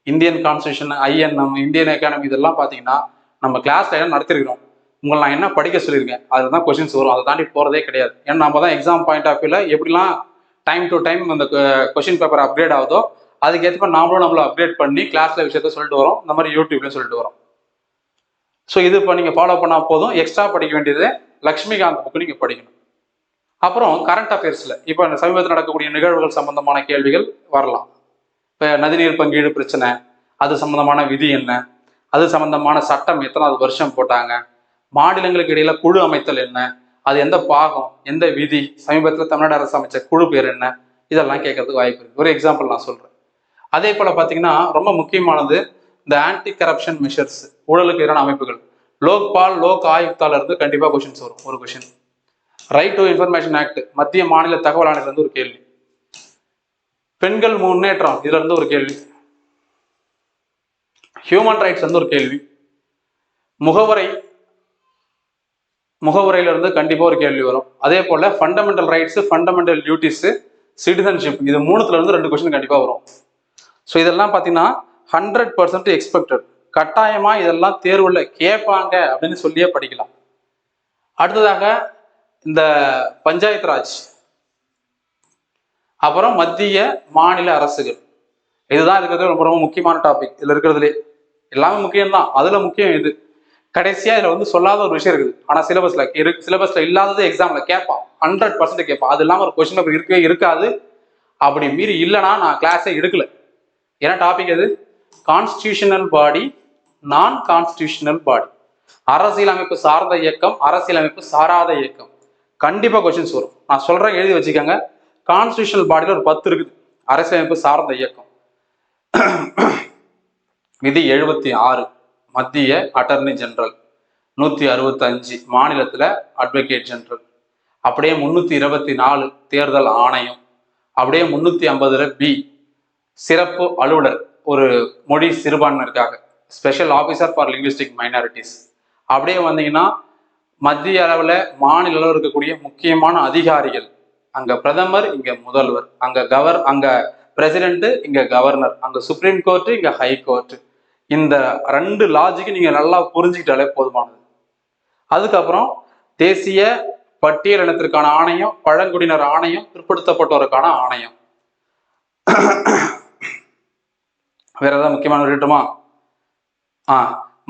Indian constitution, INM, Indian economy, இதெல்லாம் பார்த்தீங்கன்னா நம்ம கிளாஸ்ல என்ன நடத்திருக்கிறோம், உங்களை நான் என்ன படிக்க சொல்லியிருக்கேன், அதுதான் கொஸ்டின்ஸ் வரும். அதை தாண்டி போறதே கிடையாது. ஏன்னா நம்ம தான் எக்ஸாம் பாயிண்ட் ஆஃப் வியூல எப்படிலாம் டைம் டு டைம் அந்த கொஸ்டின் பேப்பர் அப்கிரேட் ஆகுதோ அதுக்கேற்ற நாமளும் நம்மள அப்கிரேட் பண்ணி கிளாஸ்ல விஷயத்த சொல்லிட்டு வரோம். இந்த மாதிரி யூடியூப்லயும் சொல்லிட்டு வரோம். ஸோ இது இப்போ நீங்கள் ஃபாலோ பண்ணால் போதும். எக்ஸ்ட்ரா படிக்க வேண்டியது லக்ஷ்மிகாந்த் புக்கு நீங்கள் படிக்கணும். அப்புறம் கரண்ட் அஃபேர்ஸில் இப்போ சமீபத்தில் நடக்கக்கூடிய நிகழ்வுகள் சம்பந்தமான கேள்விகள் வரலாம். இப்போ நதிநீர் பங்கீடு பிரச்சனை, அது சம்பந்தமான விதி என்ன, அது சம்பந்தமான சட்டம் எத்தனாவது வருஷம் போட்டாங்க, மாநிலங்களுக்கு இடையில குழு அமைத்தல் என்ன, அது எந்த பாகம், எந்த விதி, சமீபத்தில் தமிழ்நாடு அரசு அமைச்ச குழு பேர் என்ன, இதெல்லாம் கேட்கறதுக்கு வாய்ப்பு இருக்கு. ஒரு எக்ஸாம்பிள் நான் சொல்றேன். அதே போல பார்த்தீங்கன்னா ரொம்ப முக்கியமானது இந்த ஆன்டி கரப்ஷன் மெஷர்ஸ், ஊழலுக்கு எதிரான அமைப்புகள். லோக்பால், லோக் ஆயுக்தால இருந்து கண்டிப்பா கொஸ்டின்ஸ் வரும். ஒரு question. Right to information act, மத்திய மாநில தகவல் ஆணையத்துல இருந்து ஒரு கேள்வி. பெண்கள் முன்னேற்றம், இதுல இருந்து ஒரு கேள்வி. ஹியூமன் ரைட்ஸ் வந்து ஒரு கேள்வி. முகவரையில இருந்து கண்டிப்பா ஒரு கேள்வி வரும். அதே போல fundamental rights, fundamental duties, citizenship, இது 3த்துல இருந்து 2 கொஸ்டின் கண்டிப்பா வரும். ஸோ இதெல்லாம் பார்த்தீங்கன்னா 100% எக்ஸ்பெக்டட். கட்டாயமா இதெல்லாம் தேர்வுல கேட்பாங்க அப்படின்னு சொல்லியே படிக்கலாம். அடுத்ததாக இந்த பஞ்சாயத்து ராஜ், அப்புறம் மத்திய மாநில அரசுகள், இதுதான் இருக்கிறது ரொம்ப ரொம்ப முக்கியமான டாபிக். இதுல இருக்கிறதுலே எல்லாமே முக்கியம்தான், அதுல முக்கியம் இது. கடைசியா இதுல வந்து சொல்லாத ஒரு விஷயம் இருக்குது, ஆனா சிலபஸ்ல இல்லாதது எக்ஸாம்ல கேட்பான். 100% கேட்பான். அது இல்லாம ஒரு கொஸ்டின் பேப்பர் இருக்கவே இருக்காது. அப்படி மீறி இல்லைன்னா நான் கிளாஸே எடுக்கல. என்ன டாபிக் அது? கான்ஸ்டிடியூஷனல் பாடி, நான் கான்ஸ்டிடியூஷனல் பாடி. அரசியலமைப்பு சார்ந்த இயக்கம், அரசியலமைப்பு சாராத இயக்கம். கண்டிப்பா கொஸ்டின்ஸ் வரும். நான் சொல்றேன், எழுதி வச்சுக்கோங்க. கான்ஸ்டிடியூஷனல் பாடியில ஒரு 10 இருக்குது. அரசியலமைப்பு சார்ந்த இயக்கம். விதி 76 மத்திய அட்டர்னி ஜெனரல், 165 மாநிலத்துல அட்வொகேட் ஜெனரல், அப்படியே 324 தேர்தல் ஆணையம், அப்படியே 350 பி சிறப்பு அலுவலர், ஒரு மொழி சிறுபான்மையினருக்காக, special officer for linguistic minorities. அப்படியே வந்தீங்கன்னா மத்திய அளவில் மாநில அளவில் இருக்கக்கூடிய முக்கியமான அதிகாரிகள், அங்க பிரதமர், இங்க முதல்வர், அங்க பிரசிடென்ட், இங்க கவர்னர், அங்க சுப்ரீம் கோர்ட், இங்க ஹை கோர்ட். இந்த 2 லாஜிக்கு நீங்க நல்லா புரிஞ்சுக்கிட்டாலே போதுமானது. அதுக்கப்புறம் தேசிய பட்டியலினத்திற்கான ஆணையம், பழங்குடியினர் ஆணையம், பிற்படுத்தப்பட்டோருக்கான ஆணையம். வேற ஏதாவது முக்கியமான விட்டுமா?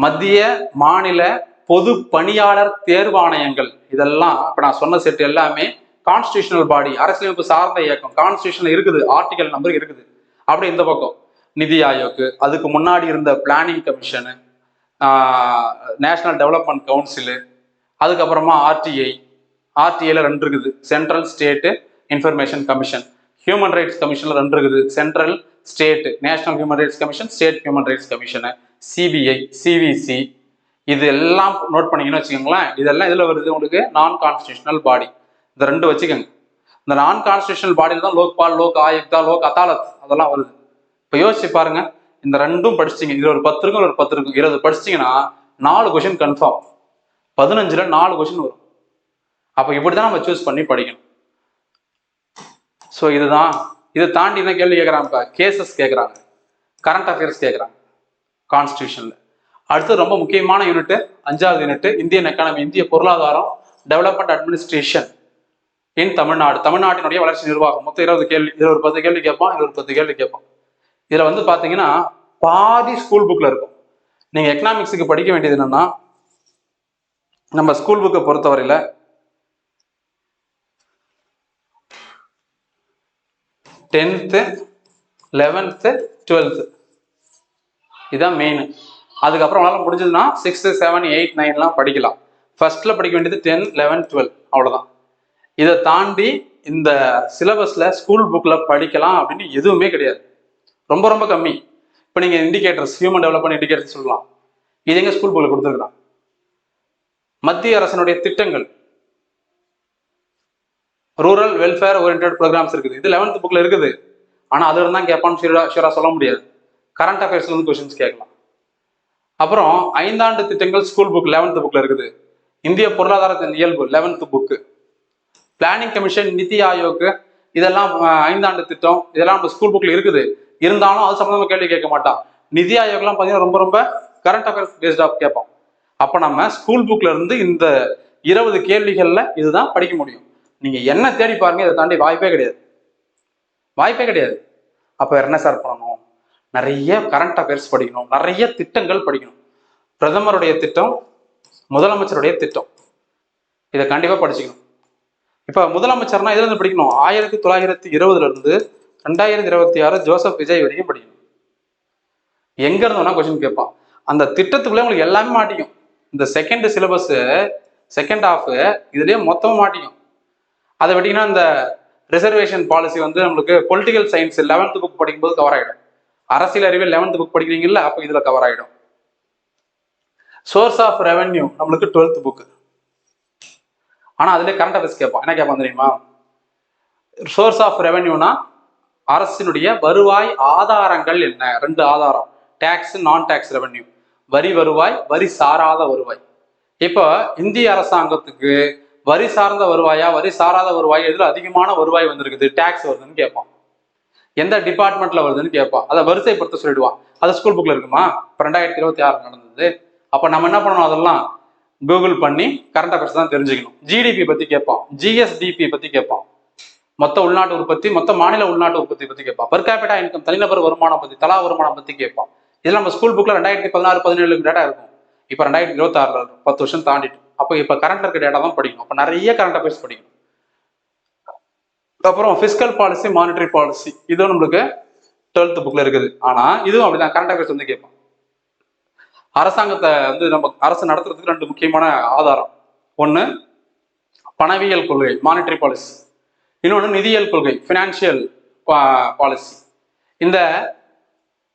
மத்திய மாநில பொது பணியாளர் தேர்வாணையங்கள், இதெல்லாம் இப்ப நான் சொன்ன செட் எல்லாமே கான்ஸ்டிடியூஷனல் பாடி, அரசியலமைப்பு சார்ந்த இயக்கம். கான்ஸ்டிடியூஷன் இருக்குது, ஆர்டிகல் நம்பர் இருக்குது. அப்படி இந்த பக்கம் நிதி ஆயோக், அதுக்கு முன்னாடி இருந்த planning commission, national development council, அதுக்கப்புறமா ஆர்டிஐல 2 இருக்குது, central state information commission. Human rights கமிஷன்ல 2 இருக்குது, central state national human rights commission, state human rights commission, CBI, CVC. இது எல்லாம் நோட் பண்ணீங்கன்னு வச்சுக்கோங்களேன். இதெல்லாம் இதுல வருது உங்களுக்கு நான் கான்ஸ்டிடியூஷனல் பாடி. இந்த 2 வச்சுக்கோங்க. இந்த நான் கான்ஸ்டிடியூஷனல் பாடியில் தான் லோக்பால், லோக் ஆயுக்தா, லோக் அதாலத் அதெல்லாம் வருது. இப்போ யோசிச்சு பாருங்க, இந்த 2ம் படிச்சிட்டீங்க. இது ஒரு 10 இருக்கும், ஒரு 10 இருக்கும், 20 படிச்சிட்டிங்கன்னா 4 கொஸ்டின் கன்ஃபார்ம். 15ல் 4 கொஸ்டின் வரும். அப்போ இப்படிதான் நம்ம சூஸ் பண்ணி படிக்கணும். ஸோ இதுதான். இதை தாண்டி என்ன கேள்வி கேட்குறாங்க? கேசஸ் கேட்குறாங்க, கரண்ட் அஃபேர்ஸ் கேட்குறாங்க கான்ஸ்டிடியூஷன்ல. அடுத்து ரொம்ப முக்கியமான யூனிட், 5வது யூனிட், இந்தியன் எக்கானமி, இந்திய பொருளாதாரம், டெவலப்மெண்ட் அட்மினிஸ்ட்ரேஷன் இன் தமிழ்நாடு, தமிழ்நாட்டினுடைய வளர்ச்சி நிர்வாகம். மொத்தம் 20 கேள்வி. இதில் ஒரு 10 கேள்வி கேட்பான், இதில் ஒரு 10 கேள்வி கேட்பான். இதுல வந்து பாத்தீங்கன்னா பாதி ஸ்கூல் புக்ல இருக்கும். நீங்க எக்கனாமிக்ஸுக்கு படிக்க வேண்டியது என்னன்னா, நம்ம ஸ்கூல் புக்கை பொறுத்தவரையில 10th 11th 12th இதான் மெயின். அதுக்கப்புறம் உங்களால் முடிஞ்சதுன்னா 6th 7 8 9 படிக்கலாம். ஃபர்ஸ்ட்ல படிக்க வேண்டியது 10 11 12 அவ்வளவுதான். இதை தாண்டி இந்த சிலபஸ்ல ஸ்கூல் புக்ல படிக்கலாம் அப்படின்னு எதுவுமே கிடையாது, ரொம்ப ரொம்ப கம்மி. இப்போ நீங்க இண்டிகேட்டர்ஸ், ஹியூமன் டெவலப்மெண்ட் இண்டிகேட்டர்ஸ் சொல்லலாம். இது எங்க ஸ்கூல் புக்ல கொடுத்துருக்கான். மத்திய அரசனுடைய திட்டங்கள், ரூரல் வெல்ஃபேர் ஓரியன்டட் ப்ரோக்ராம்ஸ் இருக்குது. இது 11th புக்ல இருக்குது. ஆனா அதுல இருந்தா கேட்பான்னு ஷூரா சொல்ல முடியாது. கரண்ட் அஃபேர்ஸ்ல இருந்து கொஸ்டின்ஸ் கேட்கலாம். அப்புறம் 5 ஆண்டு திட்டங்கள் ஸ்கூல் புக் 11th புக்ல இருக்குது. இந்திய பொருளாதாரத்தின் இயல்பு 11th புக்கு. பிளானிங் கமிஷன், நிதி ஆயோக், இதெல்லாம் 5 ஆண்டு திட்டம், இதெல்லாம் நம்ம ஸ்கூல் புக்ல இருக்குது. இருந்தாலும் அது சம்பந்தமா கேள்வி கேட்க மாட்டான். நிதி ஆயோக்லாம் பார்த்தீங்கன்னா ரொம்ப ரொம்ப கரண்ட் அஃபேர்ஸ் பேஸ்ட் ஆஃப் கேட்போம். அப்ப நம்ம ஸ்கூல் புக்ல இருந்து இந்த 20 கேள்விகள்ல இதுதான் படிக்க முடியும். நீங்க என்ன தேடி பாருங்க, இதை தாண்டி வாய்ப்பே கிடையாது, வாய்ப்பே கிடையாது. அப்ப என்ன சார் பண்ணணும்? நிறைய கரண்ட் அஃபேர்ஸ் படிக்கணும், நிறைய திட்டங்கள் படிக்கணும். பிரதமருடைய திட்டம், முதலமைச்சருடைய திட்டம், இதை கண்டிப்பா படிச்சுக்கணும். இப்ப முதலமைச்சர்னா இதுல இருந்து படிக்கணும். 1920 இருந்து 2026 ஜோசப் விஜய் வரைக்கும் படிக்கணும். எங்க இருந்தோம்னா கொஸ்டின் கேட்பான். அந்த திட்டத்துக்குள்ள உங்களுக்கு எல்லாமே மாட்டிக்கும். இந்த செகண்ட் சிலபஸ், செகண்ட் ஹாஃப் இதுலயே மொத்தமா மாட்டிக்கும். அதை விட்டீங்கன்னா இந்த ரிசர்வேஷன் பாலிசி வந்து நம்மளுக்கு பொலிட்டிக்கல் சயின்ஸ் 11th புக் படிக்கும்போது கவர் ஆகிடும். அரசியல் அறிவியல் 11th புக் படிக்கிறீங்கல்ல, அப்போ இதுல கவர் ஆகிடும். சோர்ஸ் ஆஃப் ரெவென்யூ நம்மளுக்கு 12th புக். ஆனா அதுல கரண்ட் அஃபேர்ஸ் கேட்பான். என்ன கேட்பான் தெரியுமா? சோர்ஸ் ஆஃப் ரெவென்யூனா அரசினுடைய வருவாய் ஆதாரங்கள் என்ன? 2 ஆதாரம், டாக்ஸ், நான் டாக்ஸ் ரெவென்யூ. வரி வருவாய், வரி சாராத வருவாய். இப்போ இந்திய அரசாங்கத்துக்கு வரி சார்ந்த வருவாயா, வரி சாராத வருவாய், எதுல அதிகமான வருவாய் வந்திருக்குது, டாக்ஸ் வருதுன்னு கேட்பான். எந்த டிபார்ட்மெண்ட்ல வருதுன்னு கேட்பான். அதை வரிசைப்படுத்த சொல்லிடுவான். அது ஸ்கூல் புக்ல இருக்குமா? இப்போ 2026 நடந்தது. அப்ப நம்ம என்ன பண்ணணும்? அதெல்லாம் கூகுள் பண்ணி கரண்ட் அஃபேர்ஸ் தான் தெரிஞ்சுக்கணும். ஜிடிபி பத்தி கேட்பான், ஜிஎஸ்டிபி பத்தி கேட்பான், மொத்த உள்நாட்டு உற்பத்தி, மொத்த மாநில உள்நாட்டு உற்பத்தி பத்தி கேட்பான், பெர் கேபிட்டா இன்கம், தனிநபர் வருமானம் பத்தி, தலா வருமானம் பத்தி கேட்பான். இதெல்லாம் நம்ம ஸ்கூல் புக்ல 2016 17 டேட்டா இருக்கும். இப்போ 2026 இருக்கும், 10 வருஷம் தாண்டிட்டு. அப்போ இப்போ கரண்ட்ல இருக்க டேட்டா தான் படிக்கணும். அப்போ நிறைய கரண்ட் அஃபேர்ஸ் படிக்கணும். அப்புறம் பிஸ்கல் பாலிசி, மானிட்டரி பாலிசி, இதுவும் நம்மளுக்கு 12th புக்ல இருக்குது. ஆனா இதுவும் அப்படிதான் கரண்ட் அஃபேர்ஸ் வந்து கேட்பான். அரசாங்கத்தை வந்து நம்ம அரசு நடத்துறதுக்கு 2 முக்கியமான ஆதாரம். ஒண்ணு பணவியல் கொள்கை, மானிட்டரி பாலிசி. இன்னொன்று நிதியியல் கொள்கை, பினான்சியல் பாலிசி. இந்த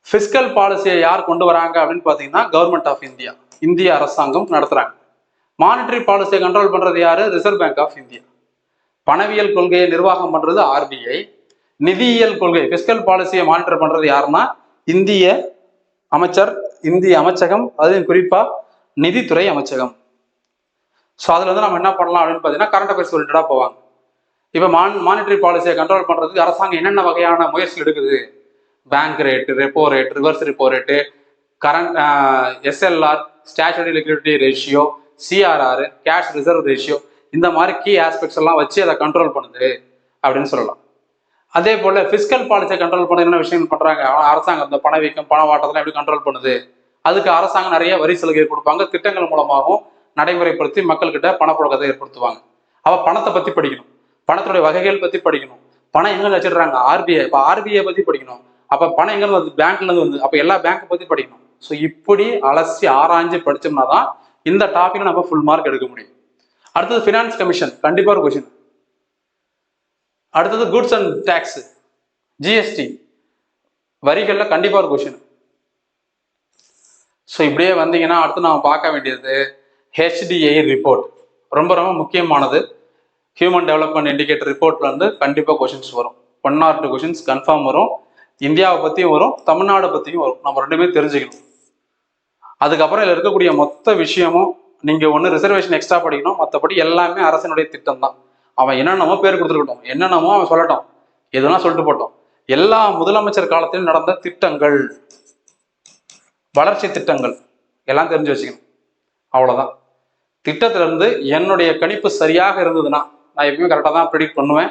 பிஸ்கல் பாலிசியை யார் கொண்டு வராங்க அப்படின்னு பாத்தீங்கன்னா கவர்மெண்ட் ஆஃப் இந்தியா, இந்திய அரசாங்கம் நடத்துறாங்க. மானிட்டரி பாலிசியை கண்ட்ரோல் பண்றது யாரு? Reserve Bank of India. பணவியல் கொள்கையை நிர்வாகம் பண்றது ஆர்பிஐ. நிதியியல் கொள்கை, பிஸ்கல் பாலிசியை மானிட்டர் பண்றது யாருன்னா இந்திய அமைச்சர், இந்திய அமைச்சகம், அதுவும் குறிப்பா நிதித்துறை அமைச்சகம். ஸோ அதுல வந்து நம்ம என்ன பண்ணலாம் அப்படின்னு பாத்தீங்கன்னா கரண்ட் அஃபேர்ஸ் ரிலேட்டடா போவாங்க. இப்போ மானிட்டரி பாலிசியை கண்ட்ரோல் பண்றதுக்கு அரசாங்கம் என்னென்ன வகையான முயற்சி எடுக்குது? Bank rate, repo rate, reverse repo rate, current SLR, statutory liquidity ratio, CRR, cash reserve ratio, இந்த மாதிரி கீ ஆஸ்பெக்ட்ஸ் எல்லாம் வச்சு அதை கண்ட்ரோல் பண்ணுது அப்படின்னு சொல்லலாம். அதே போல பிஸ்கல் பாலிசியை கண்ட்ரோல் பண்ண என்ன விஷயம் பண்றாங்க? அரசாங்கம் இந்த பணவீக்கம், பணவாட்டத்தெல்லாம் எப்படி கண்ட்ரோல் பண்ணுது? அதுக்கு அரசாங்கம் நிறைய வரி சலுகை கொடுப்பாங்க, திட்டங்கள் மூலமாகவும் நடைமுறைப்படுத்தி மக்கள்கிட்ட பணப்புழக்கத்தை ஏற்படுத்துவாங்க. அப்ப பணத்தை பத்தி படிக்கணும், பணத்துடைய வகைகள் பத்தி படிக்கணும், பணம் எங்க வச்சிடுறாங்க, ஆர்பிஐ, இப்ப ஆர்பிஐ பத்தி படிக்கணும், அப்ப பணம் எங்க இருந்து வந்து, பேங்க்ல இருந்து வந்து, அப்ப எல்லா பேங்க் பத்தி படிக்கணும். ஸோ இப்படி அலசி ஆராய்ஞ்சு படிச்சோம்னா தான் இந்த டாபிக்ல நம்ம ஃபுல் மார்க் எடுக்க முடியும். அடுத்தது ஃபினான்ஸ் கமிஷன், கண்டிப்பா ஒரு கொஸ்டின். அடுத்தது குட்ஸ் அண்ட் டாக்ஸ், ஜிஎஸ்டி, வரிகள்ல கண்டிப்பா ஒரு கொஸ்டின். ஸோ இப்படியே வந்தீங்கன்னா அடுத்து நம்ம பார்க்க வேண்டியது ஹெச்டிஐ ரிப்போர்ட், ரொம்ப ரொம்ப முக்கியமானது. ஹியூமன் டெவலப்மெண்ட் இண்டிகேட்டர் ரிப்போர்ட்ல இருந்து கண்டிப்பா கொஸ்டின்ஸ் வரும். 1 or 2 கொஸ்டின்ஸ் கன்ஃபார்ம் வரும். இந்தியாவை பத்தியும் வரும், தமிழ்நாடு பத்தியும் வரும். நம்ம ரெண்டுமே தெரிஞ்சுக்கணும். அதுக்கப்புறம் இதுல இருக்கக்கூடிய மொத்த விஷயமும் நீங்க ஒண்ணு ரிசர்வேஷன் எக்ஸ்ட்ரா படிக்கணும், மற்றபடி எல்லாமே அரசனுடைய திட்டம் தான். அவன் என்னென்னமோ பேர் கொடுத்துருக்கட்டும், என்னென்னமோ அவன் சொல்லட்டும், எதுனா சொல்லிட்டு போட்டோம். எல்லா முதலமைச்சர் காலத்திலும் நடந்த திட்டங்கள், வளர்ச்சி திட்டங்கள் எல்லாம் தெரிஞ்சு வச்சுக்கணும். அவ்வளவுதான். திட்டத்துல இருந்து என்னுடைய கணிப்பு சரியாக இருந்ததுன்னா, நான் எப்பயுமே கரெக்டாக தான் ப்ரிடிக்ட் பண்ணுவேன்.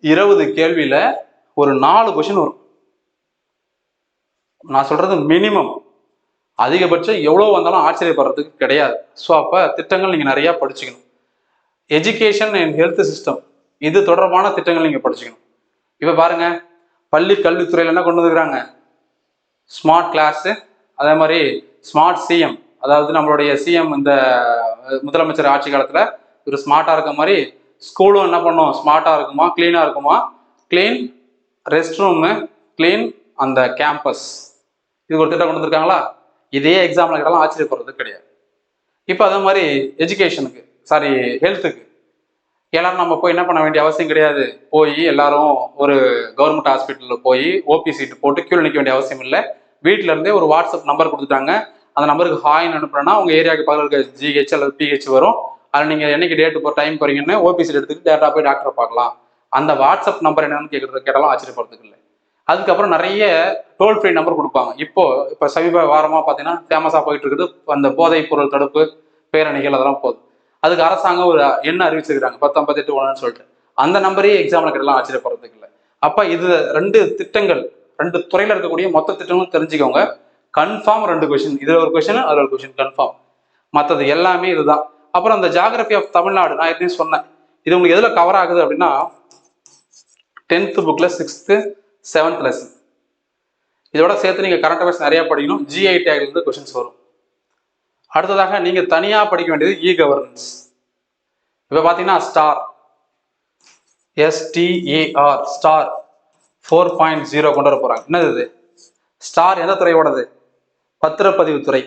20 கேள்வியில ஒரு 4 கொஸ்டின் வரும். நான் சொல்றது மினிமம், அதிகபட்சம் எவ்வளவு வந்தாலும் ஆச்சரியப்படுறதுக்கு கிடையாது. ஸோ அப்ப திட்டங்கள் நீங்க நிறைய படிச்சுக்கணும். எஜுகேஷன் அண்ட் ஹெல்த் சிஸ்டம், இது தொடர்பான திட்டங்கள் நீங்க படிச்சுக்கணும். இப்ப பாருங்க, பள்ளி கல்வித்துறையில என்ன கொண்டு வந்துருக்காங்க, ஸ்மார்ட் கிளாஸ், அதே மாதிரி ஸ்மார்ட் சிஎம், அதாவது நம்மளுடைய சிஎம் இந்த முதலமைச்சர் ஆட்சி காலத்துல ஒரு ஸ்மார்ட்டா இருக்க மாதிரி ஸ்கூலும் என்ன பண்ணும், ஸ்மார்ட்டா இருக்குமா, கிளீனா இருக்குமா, கிளீன் ரெஸ்ட் ரூமு, கிளீன் அந்த கேம்பஸ், இது ஒரு திட்டம் கொண்டு வந்திருக்காங்களா. இதே எக்ஸாம்ல கேட்டாலும் ஆச்சரியப்படுறது கிடையாது. இப்போ அதே மாதிரி எஜுகேஷனுக்கு, சாரி ஹெல்த்துக்கு, எல்லாரும் நம்ம போய் என்ன பண்ண வேண்டிய அவசியம் கிடையாது. போய் எல்லாரும் ஒரு கவர்மெண்ட் ஹாஸ்பிட்டலில் போய் ஓபி சீட்டு போட்டு கியூல நிற்க வேண்டிய அவசியம் இல்லை. வீட்டில இருந்தே ஒரு வாட்ஸ்அப் நம்பர் கொடுத்துட்டாங்க. அந்த நம்பருக்கு ஹாய்னு அனுப்புறேன்னா உங்க ஏரியாவுக்கு பக்கத்தில் இருக்க ஜிஹெச் அல்லது பிஹெச் வரும். அதில் நீங்க என்னைக்கு டேட்டு போகிற டைம் போறீங்கன்னு ஓபி சீட் எடுத்துட்டு டேரக்டா போய் டாக்டரை பார்க்கலாம். அந்த வாட்ஸ்அப் நம்பர் என்னன்னு கேட்டாலும் ஆச்சரியப்படுறதுக்கு இல்லை. அதுக்கப்புறம் நிறைய டோல் ஃப்ரீ நம்பர் கொடுப்பாங்க. இப்போ சமீப வாரமா பார்த்தீங்கன்னா ஃபேமஸா போயிட்டு இருக்குது அந்த போதைப் பொருள் தடுப்பு பேரணிகள், அதெல்லாம் போகுது. அதுக்கு அரசாங்கம் ஒரு எண்ண அறிவிச்சிருக்காங்க 1981 சொல்லிட்டு. அந்த நம்பரே எக்ஸாம்ல கேட்டலாம் ஆச்சரியப்படுறதுக்கு இல்லை. அப்ப இது 2 திட்டங்கள், 2 துறையில இருக்கக்கூடிய மொத்த திட்டங்களும் தெரிஞ்சுக்கோங்க. கன்ஃபார்ம் 2 கொஸ்டின், இதுல ஒரு கொஸ்டின் அதுல ஒரு கொஸ்டின் கன்ஃபார்ம். மற்றது எல்லாமே இதுதான். அப்புறம் அந்த ஜியாகிரபி ஆஃப் தமிழ்நாடு நான் ஏற்கனவே சொன்னேன். இது உங்களுக்கு எதுல கவர் ஆகுது அப்படின்னா 10th புக்ல 6th 7th லெசன். இதோட சேர்த்து நீங்க கரண்ட் அஃபேர்ஸ் நிறைய படிக்கணும். ஜிஐ டேக்ல இருந்து கொஸ்டின்ஸ் வரும். அடுத்ததாக நீங்க தனியா படிக்க வேண்டியது இ கவர்னன்ஸ். இப்ப பாத்தீங்கன்னா ஸ்டார், STAR, ஸ்டார் 4.0 கொண்டு வர போறாங்க. என்னது இது ஸ்டார்? எந்த துறையோடது? பத்திரப்பதிவுத்துறை.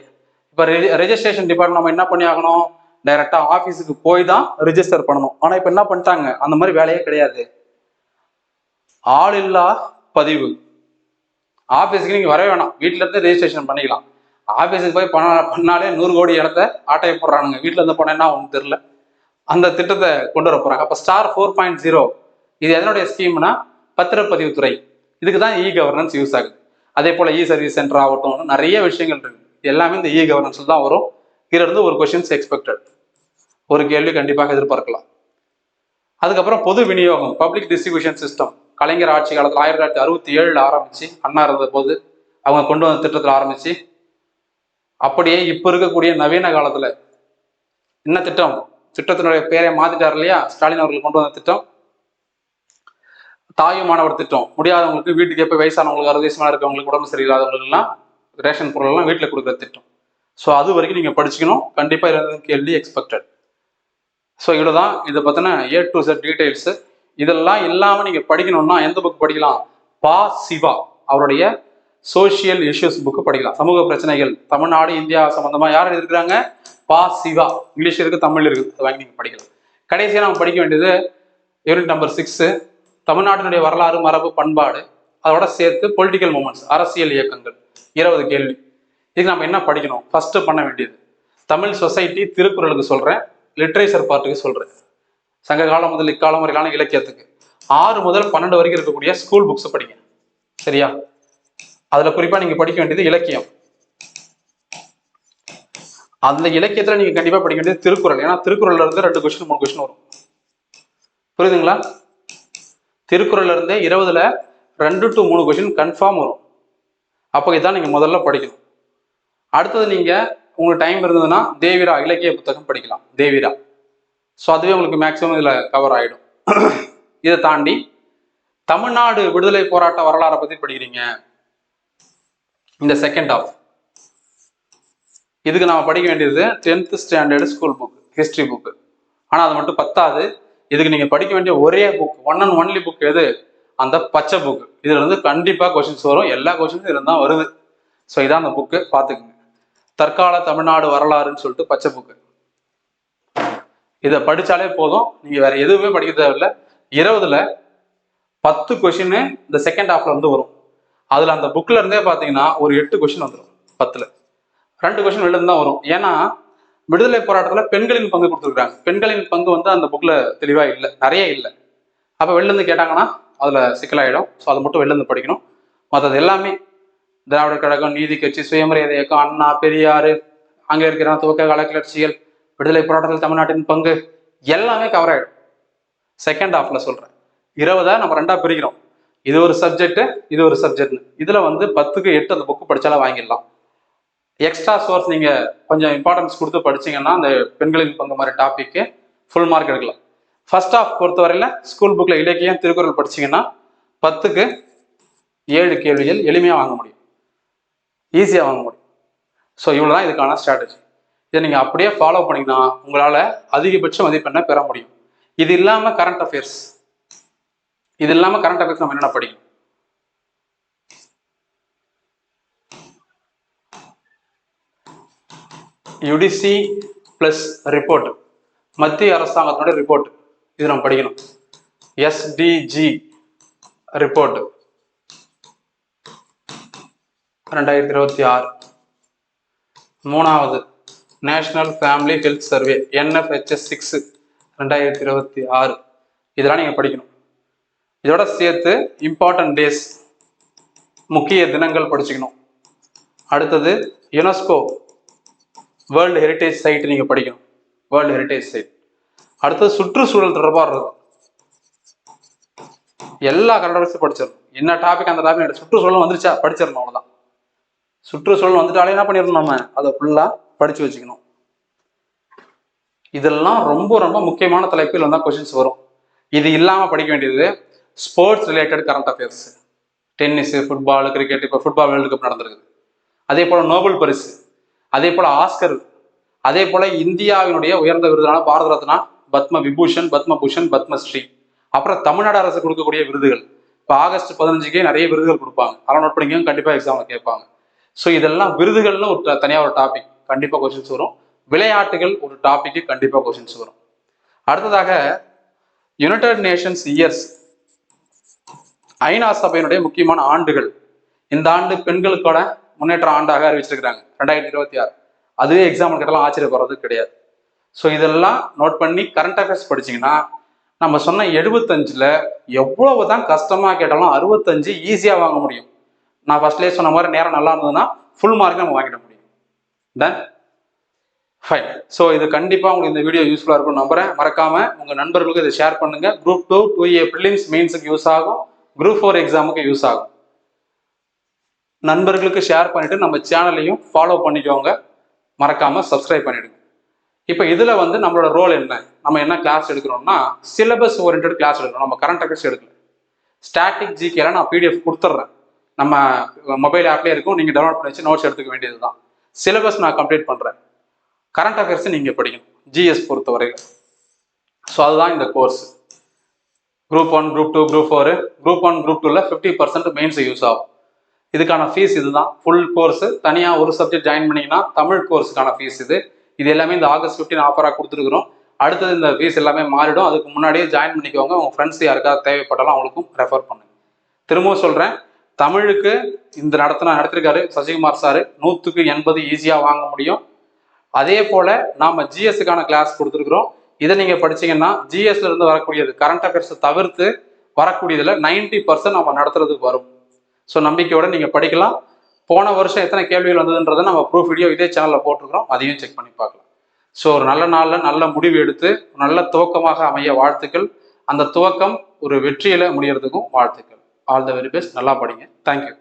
இப்ப ரெஜிஸ்ட்ரேஷன் டிபார்ட்மெண்ட் நம்ம என்ன பண்ணி ஆகணும், டைரக்டா ஆபீஸுக்கு போய் தான் ரெஜிஸ்டர் பண்ணணும். ஆனா இப்ப என்ன பண்ணிட்டாங்க, அந்த மாதிரி வேலையே கிடையாது. ஆள் இல்லா பதிவு. ஆபீஸுக்கு நீங்க வரவே வேணாம், வீட்டுல இருந்து ரெஜிஸ்ட்ரேஷன் பண்ணிக்கலாம். ஆபீஸுக்கு போய் பண்ணாலே 100 கோடி இடத்த ஆட்டையை போடுறானுங்க. வீட்டுல இருந்து போனேன்னா ஒன்றும் தெரியல. அந்த திட்டத்தை கொண்டு வர போறாங்க. அப்ப ஸ்டார் 4.0 இது எதனுடைய ஸ்கீம்னா பத்திரப்பதிவுத்துறை. இதுக்கு தான் இ கவர்னன்ஸ் யூஸ் ஆகுது. அதே போல இ சர்வீஸ் சென்டர் ஆகட்டும், நிறைய விஷயங்கள் இருக்கு. எல்லாமே இந்த இ கவர்னன்ஸ்ல தான் வரும். இதுல இருந்து ஒரு கொஸ்டின்ஸ் எக்ஸ்பெக்டட், ஒரு கேள்வி கண்டிப்பாக எதிர்பார்க்கலாம். அதுக்கப்புறம் பொது விநியோகம், பப்ளிக் டிஸ்ட்ரிபியூஷன் சிஸ்டம், கலைஞர் ஆட்சி காலத்தில் 1967 ஆரம்பிச்சு, அண்ணா இருந்த போது அவங்க கொண்டு வந்த திட்டத்தில் ஆரம்பிச்சு, அப்படியே இப்ப இருக்கக்கூடிய நவீன காலத்துல என்ன திட்டம், திட்டத்தினுடைய பேரை மாத்திட்டார் இல்லையா, ஸ்டாலின் அவர்கள் கொண்டு வந்த திட்டம் தாயுமானவர் திட்டம். முடியாதவங்களுக்கு வீட்டுக்கு எப்போ வயசானவங்களுக்கு 60 வயசு மேல இருக்கவங்களுக்கு உடம்பு சரியில்லாதவங்களுக்கு எல்லாம் ரேஷன் பொருள் எல்லாம் வீட்டுல கொடுக்குற திட்டம். ஸோ அது வரைக்கும் நீங்க படிச்சுக்கணும். கண்டிப்பா கேள்வி எக்ஸ்பெக்டட். ஸோ இவ்வளவுதான் இதை பத்தின A to Z டீடைல்ஸ். இதெல்லாம் இல்லாம நீங்க படிக்கணும்னா எந்த புக் படிக்கலாம், பா சிவா அவருடைய சோசியல் இஷ்யூஸ் புக்கு படிக்கலாம். சமூக பிரச்சனைகள் தமிழ்நாடு இந்தியா சம்பந்தமா யார் எழுதிருக்கிறாங்க, பா சிவா. இங்கிலீஷ் இருக்கு, தமிழ் இருக்கு, அதை வாங்கி நீங்க படிக்கலாம். கடைசியா நம்ம படிக்க வேண்டியது யூனிட் நம்பர் 6, தமிழ்நாட்டினுடைய வரலாறு மரபு பண்பாடு, அதோட சேர்த்து பொலிட்டிக்கல் மூமெண்ட்ஸ், அரசியல் இயக்கங்கள். 20 கேள்வி. இதுக்கு நம்ம என்ன படிக்கணும், ஃபர்ஸ்ட் பண்ண வேண்டியது தமிழ் சொசைட்டி, திருக்குறளுக்கு சொல்றேன், லிட்ரேச்சர் பார்ட்டுக்கு சொல்றேன், சங்க காலம் முதல் இக்காலம் வரையிலான இலக்கியத்துக்கு 6 முதல் 12 வரைக்கும் இருக்கக்கூடிய ஸ்கூல் புக்ஸ் படிங்க. சரியா? அதுல குறிப்பா நீங்க படிக்க வேண்டியது இலக்கியம். அந்த இலக்கியத்துல நீங்க கண்டிப்பா படிக்க வேண்டியது திருக்குறள். ஏன்னா திருக்குறள்ல இருந்து 2 கொஸ்டின் 3 கொஸ்டின் வரும். புரியுதுங்களா? திருக்குறள்ல இருந்தே 20ல 2 to 3 கொஸ்டின் கன்ஃபார்ம் வரும். அப்போ இதான் நீங்க முதல்ல படிக்கணும். அடுத்தது நீங்க உங்களுக்கு டைம் இருந்ததுன்னா தேவிரா இலக்கிய புத்தகம் படிக்கலாம், தேவிரா. ஸோ அதுவே உங்களுக்கு மேக்சிமம் இதில் கவர் ஆகிடும். இதை தாண்டி தமிழ்நாடு விடுதலை போராட்ட வரலாறை பற்றி படிக்கிறீங்க, இந்த செகண்ட் ஹாஃப் இதுக்கு நம்ம படிக்க வேண்டியது 10th standard school book, history book. ஆனால் அது மட்டும் பத்தாது, இதுக்கு நீங்கள் படிக்க வேண்டிய ஒரே book, one and only book எது? அந்த பச்சை புக்கு. இதுல இருந்து கண்டிப்பாக கொஸ்டின்ஸ் வரும், எல்லா கொஸ்டின்ஸும் இருந்தால் வருது. ஸோ இதான் அந்த புக்கு, பார்த்துக்குங்க. தற்கால தமிழ்நாடு வரலாறுன்னு சொல்லிட்டு பச்சை புக்கு. இதை படித்தாலே போதும், நீங்கள் வேற எதுவுமே படிக்க தேவையில்லை. 20ல் 10 கொஷின் இந்த செகண்ட் ஹாஃப்ல இருந்து வரும். அதில் அந்த புக்கில் இருந்தே பார்த்தீங்கன்னா ஒரு 8 கொஷின் வந்துடும். 10ல் 2 கொஷின் வெளில தான் வரும். ஏன்னா விடுதலை போராட்டத்தில் பெண்களின் பங்கு கொடுத்துருக்காங்க. பெண்களின் பங்கு வந்து அந்த புக்கில் தெளிவாக இல்லை, நிறைய இல்லை. அப்போ வெளிலேருந்து கேட்டாங்கன்னா அதில் சிக்கலாயிடும். ஸோ அதை மட்டும் வெளிலேருந்து படிக்கணும். மற்றது எல்லாமே திராவிட கழகம், நீதி கட்சி, சுயமரியாதை இயக்கம், அண்ணா, பெரியார், அங்கே இருக்கிற துவக்க கால கிளர்ச்சிகள், விடுதலை போராட்டத்தில் தமிழ்நாட்டின் பங்கு எல்லாமே கவர் ஆகிடும். செகண்ட் ஹாஃப்ல சொல்கிறேன். 20 நம்ம 2ஆக பிரிக்கிறோம். இது ஒரு சப்ஜெக்ட், இது ஒரு சப்ஜெக்ட்னு. இதில் வந்து 10க்கு 8 அந்த புக்கு படித்தாலும் வாங்கிடலாம். எக்ஸ்ட்ரா சோர்ஸ் நீங்கள் கொஞ்சம் இம்பார்ட்டன்ஸ் கொடுத்து படிச்சிங்கன்னா அந்த பெண்களின் பங்கு மாதிரி டாப்பிக்கு ஃபுல் மார்க் எடுக்கலாம். ஃபர்ஸ்ட் ஹாஃப் பொறுத்தவரையில் ஸ்கூல் புக்கில் இலக்கியம், திருக்குறள் படிச்சிங்கன்னா 10க்கு 7 கேள்விகள் எளிமையாக வாங்க முடியும், ஈஸியாக வாங்க முடியும். ஸோ இவ்வளோ தான் இதுக்கான ஸ்ட்ராட்டஜி. இதை நீங்கள் அப்படியே ஃபாலோ பண்ணிங்கன்னா உங்களால் அதிகபட்ச மதிப்பெண்ணை பெற முடியும். இது இல்லாமல் கரண்ட் அஃபேர்ஸ், இது இல்லாமல் கரண்ட் அஃபேர்ஸ் நம்ம என்னென்ன படிக்கணும்? யுடிசி பிளஸ் ரிப்போர்ட், மத்திய அரசாங்கத்தினுடைய ரிப்போர்ட், இது நம்ம படிக்கணும். SDG report 2026. 3வது national family health survey NFHS 6 2026. இதெல்லாம் நீங்கள் படிக்கணும். இதோட சேர்த்து இம்பார்ட்டன்ட் டேஸ், முக்கிய தினங்கள் படிச்சுக்கணும். அடுத்தது யுனெஸ்கோ வேர்ல்டு ஹெரிட்டேஜ் சைட் நீங்கள் படிக்கணும், வேர்ல்டு ஹெரிட்டேஜ் சைட். அடுத்தது சுற்றுச்சூழல் தொடர்பாக இருக்கும், எல்லா கரண்ட் படிச்சிடணும். என்ன டாபிக் அந்த டாபிக், சுற்றுச்சூழல் வந்துருச்சா படிச்சிடணும், அவ்வளோதான். சுற்றுச்சூழல் வந்துட்டாலே என்ன பண்ணிடணும், நம்ம அதை ஃபுல்லாக படித்து வச்சுக்கணும். இதெல்லாம் ரொம்ப ரொம்ப முக்கியமான தலைப்பில் வந்தால் கொஸ்டின்ஸ் வரும். இது இல்லாமல் படிக்க வேண்டியது sports related current affairs, tennis, football, cricket. இப்போ ஃபுட்பால் வேர்ல்டு கப் நடந்திருக்குது. அதே போல் நோபல் பரிசு, அதே போல் ஆஸ்கர், அதே போல் இந்தியாவினுடைய உயர்ந்த விருதான பாரத ரத்னா, பத்ம விபூஷன், பத்மபூஷன், பத்மஸ்ரீ. அப்புறம் தமிழ்நாடு அரசு கொடுக்கக்கூடிய விருதுகள். இப்போ ஆகஸ்ட் 15க்கே நிறைய விருதுகள் கொடுப்பாங்க, அதெல்லாம் நோட் பண்ணிக்கோங்க, கண்டிப்பாக எக்ஸாமில் கேட்பாங்க. ஸோ இதெல்லாம் விருதுகள்னு ஒரு தனியாக ஒரு டாபிக் கண்டிப்பாக கொஸ்டின்ஸ் வரும். விளையாட்டுகள் ஒரு டாபிக்கு கண்டிப்பாக கொஸ்டின்ஸ் வரும். அடுத்ததாக யுனைடெட் நேஷன்ஸ் இயர்ஸ், ஐநா சபையினுடைய முக்கியமான ஆண்டுகள். இந்த ஆண்டு பெண்களுக்கான முன்னேற்ற ஆண்டாக அறிவிச்சிருக்கிறாங்க 2026. அதுவே எக்ஸாம்பிள் கேட்டாலும் ஆச்சரியப்படுறது கிடையாது. ஸோ இதெல்லாம் நோட் பண்ணி கரண்ட் அஃபேர்ஸ் படிச்சிங்கன்னா நம்ம சொன்ன 75ல் எவ்வளவு தான் கஷ்டமாக கேட்டாலும் 65 ஈஸியாக வாங்க முடியும். நான் ஃபர்ஸ்ட்லேயே சொன்ன மாதிரி நேரம் நல்லா இருந்ததுன்னா ஃபுல் மார்க் நம்ம வாங்கிட முடியும். Ton fine. ஸோ இது கண்டிப்பாக உங்களுக்கு இந்த வீடியோ யூஸ்ஃபுல்லாக இருக்கும்னு நம்புறேன். மறக்காமல் உங்கள் நண்பர்களுக்கு இதை ஷேர் பண்ணுங்கள். Group 2 2A ப்ரிலிம்ஸ் மெயின்ஸுக்கு யூஸ் ஆகும், Group 4 எக்ஸாமுக்கு யூஸ் ஆகும். நண்பர்களுக்கு ஷேர் பண்ணிட்டு நம்ம சேனலையும் ஃபாலோ பண்ணிக்கோங்க. மறக்காமல் சப்ஸ்கிரைப் பண்ணிடுங்க. இப்போ இதில் வந்து நம்மளோட ரோல் என்ன, நம்ம என்ன கிளாஸ் எடுக்கிறோம்னா சிலபஸ் ஓரியன்ட் கிளாஸ் எடுக்கிறோம். நம்ம கரண்ட் அஃபேர்ஸ் எடுக்கல. ஸ்டாட்டிக் ஜிகேல நான் PDF கொடுத்துட்றேன், நம்ம மொபைல் ஆப்லேயே இருக்கும், நீங்கள் டவுன்லோட் பண்ணி வச்சு நோட்ஸ் எடுத்துக்க வேண்டியது தான். சிலபஸ் நான் கம்ப்ளீட் பண்ணுறேன். கரண்ட் அஃபேர்ஸ் நீங்கள் படிக்கணும், GS பொறுத்தவரையில். ஸோ அதுதான் இந்த course. Group 1, Group 2, Group 4. Group 1, Group 2ல 50% mains use ஆகும். இதுக்கான ஃபீஸ் இதுதான், ஃபுல் கோர்ஸ். தனியாக ஒரு சப்ஜெக்ட் ஜாயின் பண்ணிங்கன்னா தமிழ் கோர்ஸுக்கான ஃபீஸ் இது. இது எல்லாமே இந்த ஆகஸ்ட் 15 ஆஃபராக கொடுத்துருக்குறோம். அடுத்தது இந்த ஃபீஸ் எல்லாமே மாறிடும். அதுக்கு முன்னாடியே ஜாயின் பண்ணிக்கோங்க. உங்கள் ஃப்ரெண்ட்ஸ் யாருக்காவது தேவைப்பட்டாலும் அவங்களுக்கும் ரெஃபர் பண்ணுங்க. திரும்பவும் சொல்கிறேன், தமிழுக்கு இந்த நடத்திருக்காரு சசிகுமார் சார், 100க்கு 80 ஈஸியாக வாங்க முடியும். அதே போல் நாம் GSக்கான கிளாஸ் கொடுத்துருக்குறோம். இதை நீங்கள் படிச்சீங்கன்னா GSல இருந்து வரக்கூடியது கரண்ட் அஃபேர்ஸை தவிர்த்து வரக்கூடியதில் 90% நம்ம நடத்துறதுக்கு வரும். ஸோ நம்பிக்கையோட நீங்கள் படிக்கலாம். போன வருஷம் எத்தனை கேள்விகள் வந்ததுன்றதை நம்ம ப்ரூஃப் வீடியோ இதே சேனலில் போட்டிருக்கிறோம், அதையும் செக் பண்ணி பார்க்கலாம். ஸோ ஒரு நல்ல நாளில் நல்ல முடிவு எடுத்து நல்ல துவக்கமாக அமைய வாழ்த்துக்கள். அந்த துவக்கம் ஒரு வெற்றியில் முடியறதுக்கும் வாழ்த்துக்கள். All the very best. நல்லா படிங்க. தேங்க்யூ.